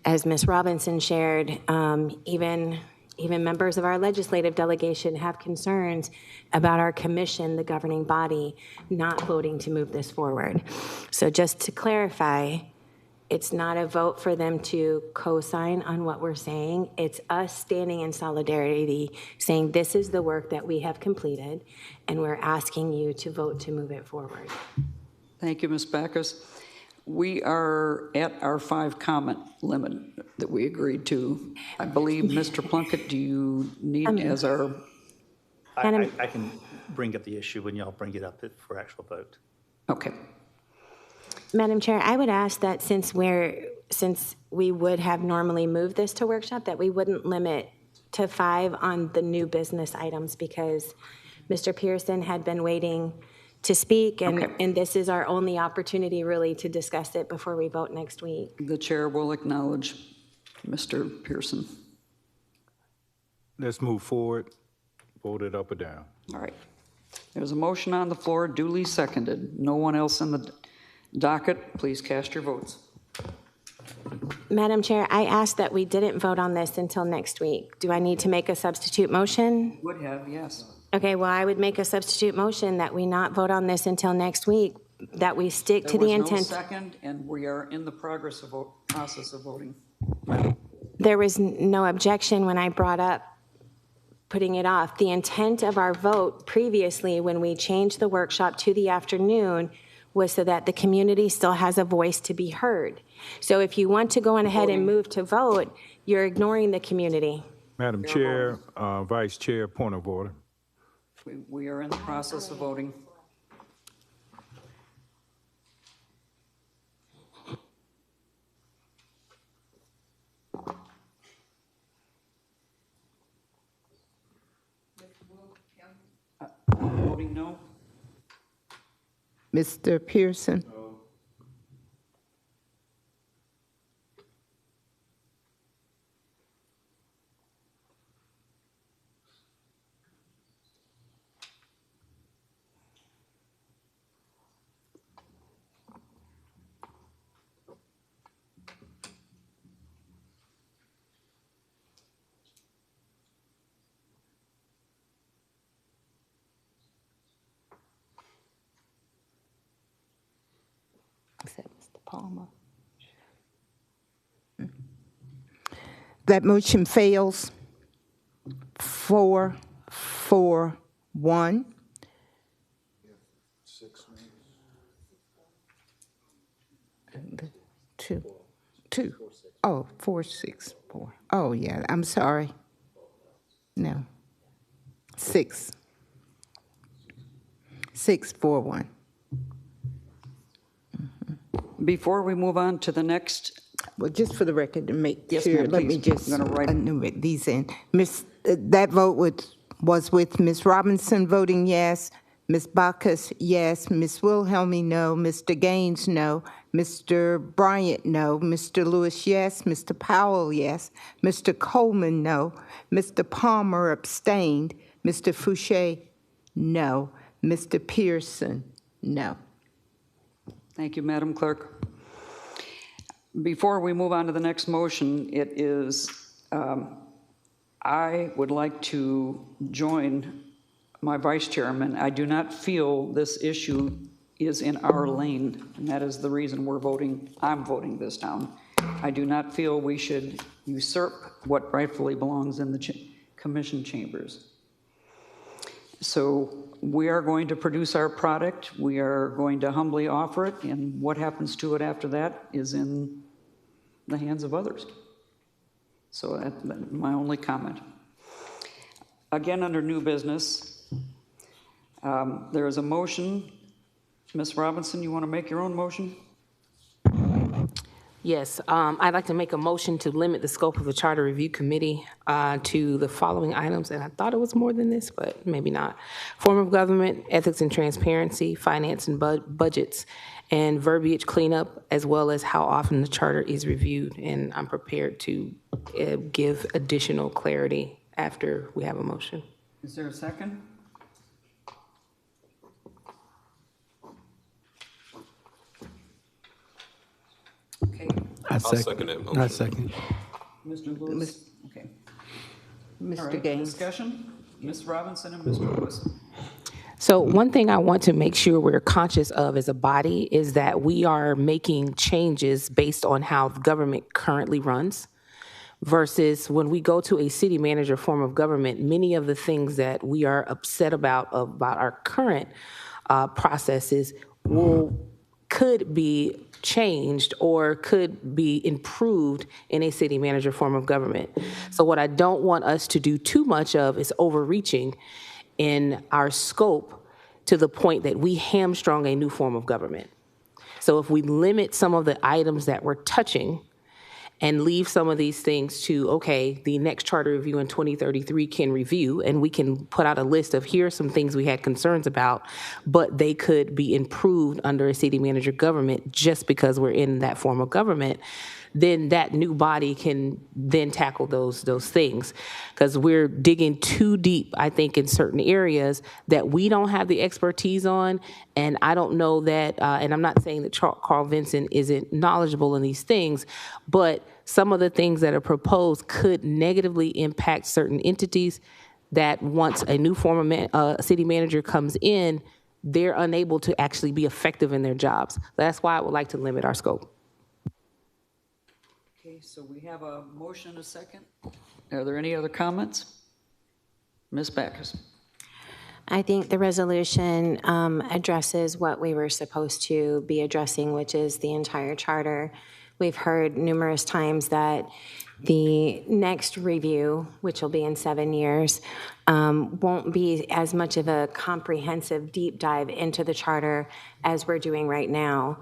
Ms. Robinson shared, even members of our legislative delegation have concerns about our commission, the governing body, not voting to move this forward. So just to clarify, it's not a vote for them to co-sign on what we're saying. It's us standing in solidarity, saying this is the work that we have completed, and we're asking you to vote to move it forward. Thank you, Ms. Backus. We are at our 5-comment limit that we agreed to. I believe, Mr. Plunkett, do you need as our... I can bring up the issue when y'all bring it up for actual vote. Okay. Madam Chair, I would ask that since we would have normally moved this to workshop, that we wouldn't limit to 5 on the new business items because Mr. Pearson had been waiting to speak, and this is our only opportunity really to discuss it before we vote next week. The chair will acknowledge Mr. Pearson. Let's move forward. Vote it up or down. All right. There's a motion on the floor, duly seconded. No one else in the docket. Please cast your votes. Madam Chair, I asked that we didn't vote on this until next week. Do I need to make a substitute motion? Would have, yes. Okay, well, I would make a substitute motion that we not vote on this until next week, that we stick to the intent. There was no second, and we are in the process of voting. There was no objection when I brought up putting it off. The intent of our vote previously, when we changed the workshop to the afternoon, was so that the community still has a voice to be heard. So if you want to go on ahead and move to vote, you're ignoring the community. Madam Chair, Vice Chair, point of order. We are in the process of voting. Voting no? Mr. Pearson? Is that Mr. Palmer? That motion fails. 4-4-1. Two. Oh, 4-6-4. Oh, yeah, I'm sorry. No. 6-4-1. Before we move on to the next, Well, just for the record, to make Yes, sure, ma'am, let me please. just I'm gonna write- enumerate these in. That vote was with Ms. Robinson voting yes, Ms. Bacchus, yes, Ms. Wilhelmy, no, Mr. Gaines, no, Mr. Bryant, no, Mr. Lewis, yes, Mr. Powell, yes, Mr. Coleman, no, Mr. Palmer abstained, Mr. Fouché, no, Mr. Pearson, no. thank you, Madam Clerk. Before we move on to the next motion, it is, I would like to join my vice chairman. I do not feel this issue is in our lane, and that is the reason I'm voting this down. I do not feel we should usurp what rightfully belongs in the commission chambers. So we are going to produce our product. We are going to humbly offer it, and what happens to it after that is in the hands of others. So that's my only comment. Again, under new business, there is a motion. Ms. Robinson, you want to make your own motion? Yes, I'd like to make a motion to limit the scope of the Charter Review Committee to the following items, and I thought it was more than this, but maybe not. Form of government, ethics and transparency, finance and budgets, and verbiage cleanup, as well as how often the charter is reviewed. And I'm prepared to give additional clarity after we have a motion. Is there a second? Okay, I'll second that motion. I second. Mr. Lewis, okay. All Mr. right, Gaines? discussion? Ms. Robinson and Mr. Lewis. So one thing I want to make sure we're conscious of as a body is that we are making changes based on how the government currently runs versus when we go to a city manager form of government, many of the things that we are upset about our current processes could be changed or could be improved in a city manager form of government. So what I don't want us to do too much of is overreaching in our scope to the point that we hamstrung a new form of government. So if we limit some of the items that we're touching and leave some of these things to, okay, the next charter review in 2033 can review, and we can put out a list of here are some things we had concerns about, but they could be improved under a city manager government just because we're in that form of government, then that new body can then tackle those things. Because we're digging too deep, I think, in certain areas that we don't have the expertise on. And I don't know that, and I'm not saying that Carl Vinson isn't knowledgeable in these things, but some of the things that are proposed could negatively impact certain entities that once a new form of city manager comes in, they're unable to actually be effective in their jobs. That's why I would like to limit our scope. Okay, so we have a motion and a second. Are there any other comments? Ms. Backus. I think the resolution addresses what we were supposed to be addressing, which is the entire charter. We've heard numerous times that the next review, which will be in 7 years, won't be as much of a comprehensive deep dive into the charter as we're doing right now.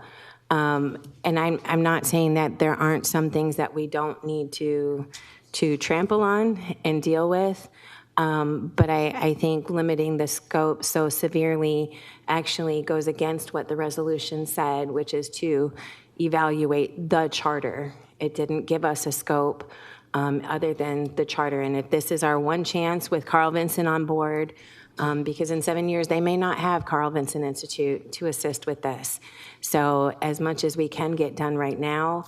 And I'm not saying that there aren't some things that we don't need to trample on and deal with, But I think limiting the scope so severely actually goes against what the resolution said, which is to evaluate the charter. It didn't give us a scope other than the charter. And if this is our one chance with Carl Vinson on board, because in 7 years, they may not have Carl Vinson Institute to assist with this. So as much as we can get done right now,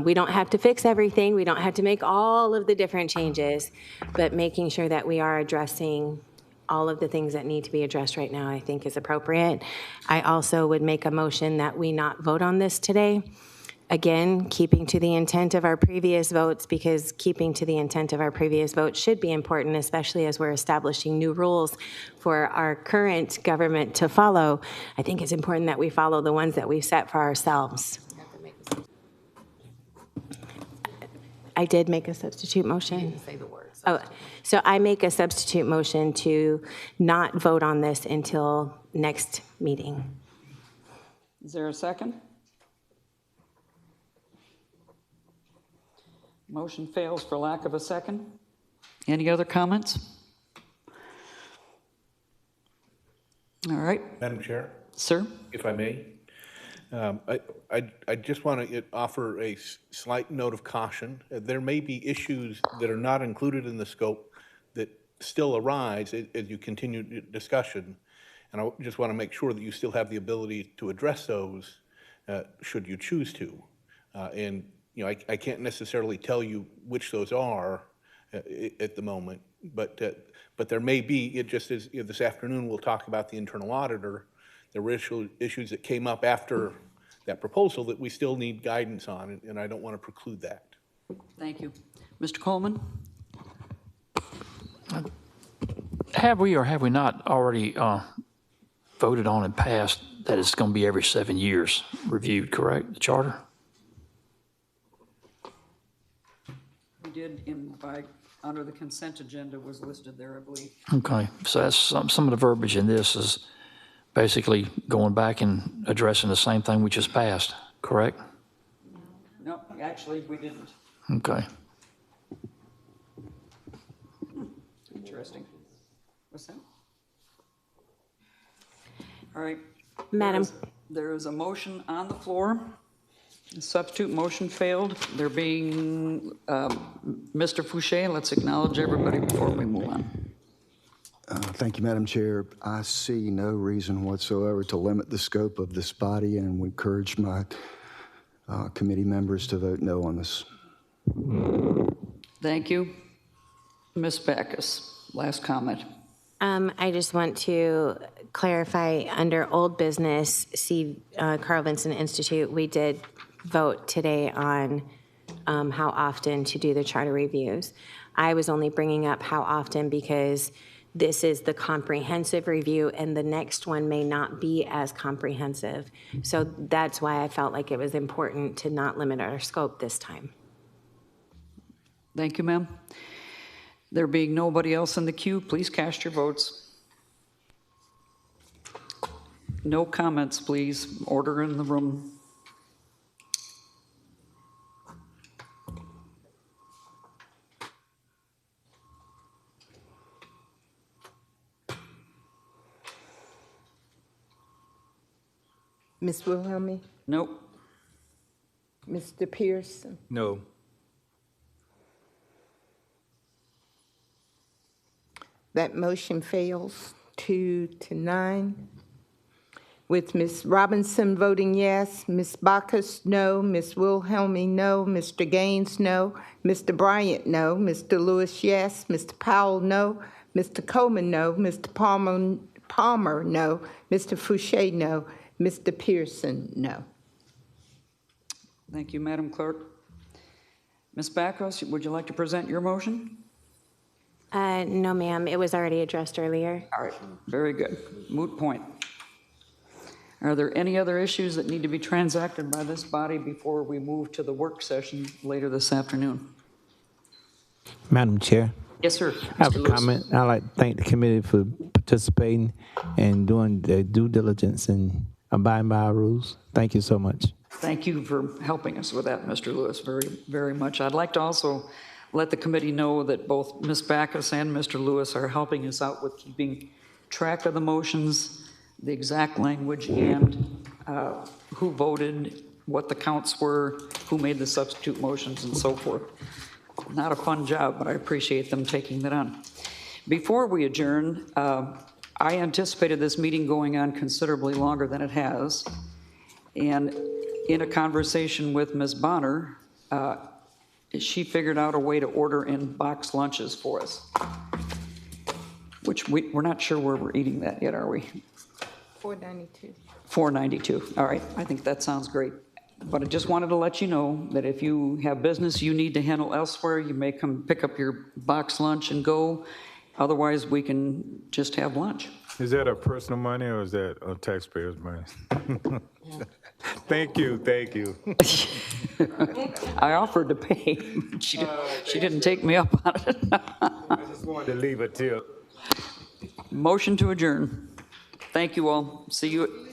we don't have to fix everything. We don't have to make all of the different changes, but making sure that we are addressing all of the things that need to be addressed right now, I think is appropriate. I also would make a motion that we not vote on this today. Again, keeping to the intent of our previous votes, because keeping to the intent of our previous votes should be important, especially as we're establishing new rules for our current government to follow. I think it's important that we follow the ones that we've set for ourselves. I did make a substitute motion. You didn't say the words. Oh, so I make a substitute motion to not vote on this until next meeting. Is there a second? Motion fails for lack of a second. Any other comments? All right, Madam Chair, sir. if I may, I just want to offer a slight note of caution. There may be issues that are not included in the scope that still arise as you continue discussion. And I just want to make sure that you still have the ability to address those should you choose to. And you know, I can't necessarily tell you which those are at the moment, but there may be, it just as this afternoon we'll talk about the internal auditor. There were issues that came up after that proposal that we still need guidance on, and I don't want to preclude that. Thank you. Mr. Coleman? Have we or have we not already voted on and passed that it's going to be every 7 years reviewed, correct, the charter? We did under the consent agenda was listed there, I believe. Okay, so that's some of the verbiage in this is basically going back and addressing the same thing we just passed, correct? No, actually, we didn't. Okay. Interesting. What's that? All right. Madam. There is a motion on the floor. The substitute motion failed. There being Mr. Fouché, let's acknowledge everybody before we move on. Thank you, Madam Chair. I see no reason whatsoever to limit the scope of this body, and would encourage my committee members to vote no on this. Thank you. Ms. Backus, last comment. I just want to clarify, under old business, Carl Vinson Institute, we did vote today on how often to do the charter reviews. I was only bringing up how often because this is the comprehensive review and the next one may not be as comprehensive. So that's why I felt like it was important to not limit our scope this time. Thank you, ma'am. There being nobody else in the queue, please cast your votes. No comments, please. Order in the room. Ms. Wilhelmy? Nope. Mr. Pearson? No. That motion fails 2-9. With Ms. Robinson voting yes, Ms. Backus, no, Ms. Wilhelmy, no, Mr. Gaines, no, Mr. Bryant, no, Mr. Lewis, yes, Mr. Powell, no, Mr. Coleman, no, Mr. Palmer, no, Mr. Fouché, no, Mr. Pearson, no. Thank you, Madam Clerk. Ms. Backus, would you like to present your motion? No, ma'am. It was already addressed earlier. All right, very good. Moot point. Are there any other issues that need to be transacted by this body before we move to the work session later this afternoon? Madam Chair, Yes, sir. I have Mr. a Lewis. comment. I'd like to thank the committee for participating and doing their due diligence and abiding by our rules. Thank you so much. Thank you for helping us with that, Mr. Lewis, very, very much. I'd like to also let the committee know that both Ms. Backus and Mr. Lewis are helping us out with keeping track of the motions, the exact language, and who voted, what the counts were, who made the substitute motions, and so forth. Not a fun job, but I appreciate them taking that on. Before we adjourn, I anticipated this meeting going on considerably longer than it has. And in a conversation with Ms. Bonner, she figured out a way to order in box lunches for us, which we're not sure where we're eating that yet, are we? $4.92. $4.92. All right, I think that sounds great. But I just wanted to let you know that if you have business you need to handle elsewhere, you may come pick up your box lunch and go. Otherwise, we can just have lunch. Is that a personal money or is that a taxpayer's money? Thank you, thank you. I offered to pay. She didn't take me up on it. I just wanted to leave a tip. Motion to adjourn. Thank you all. See you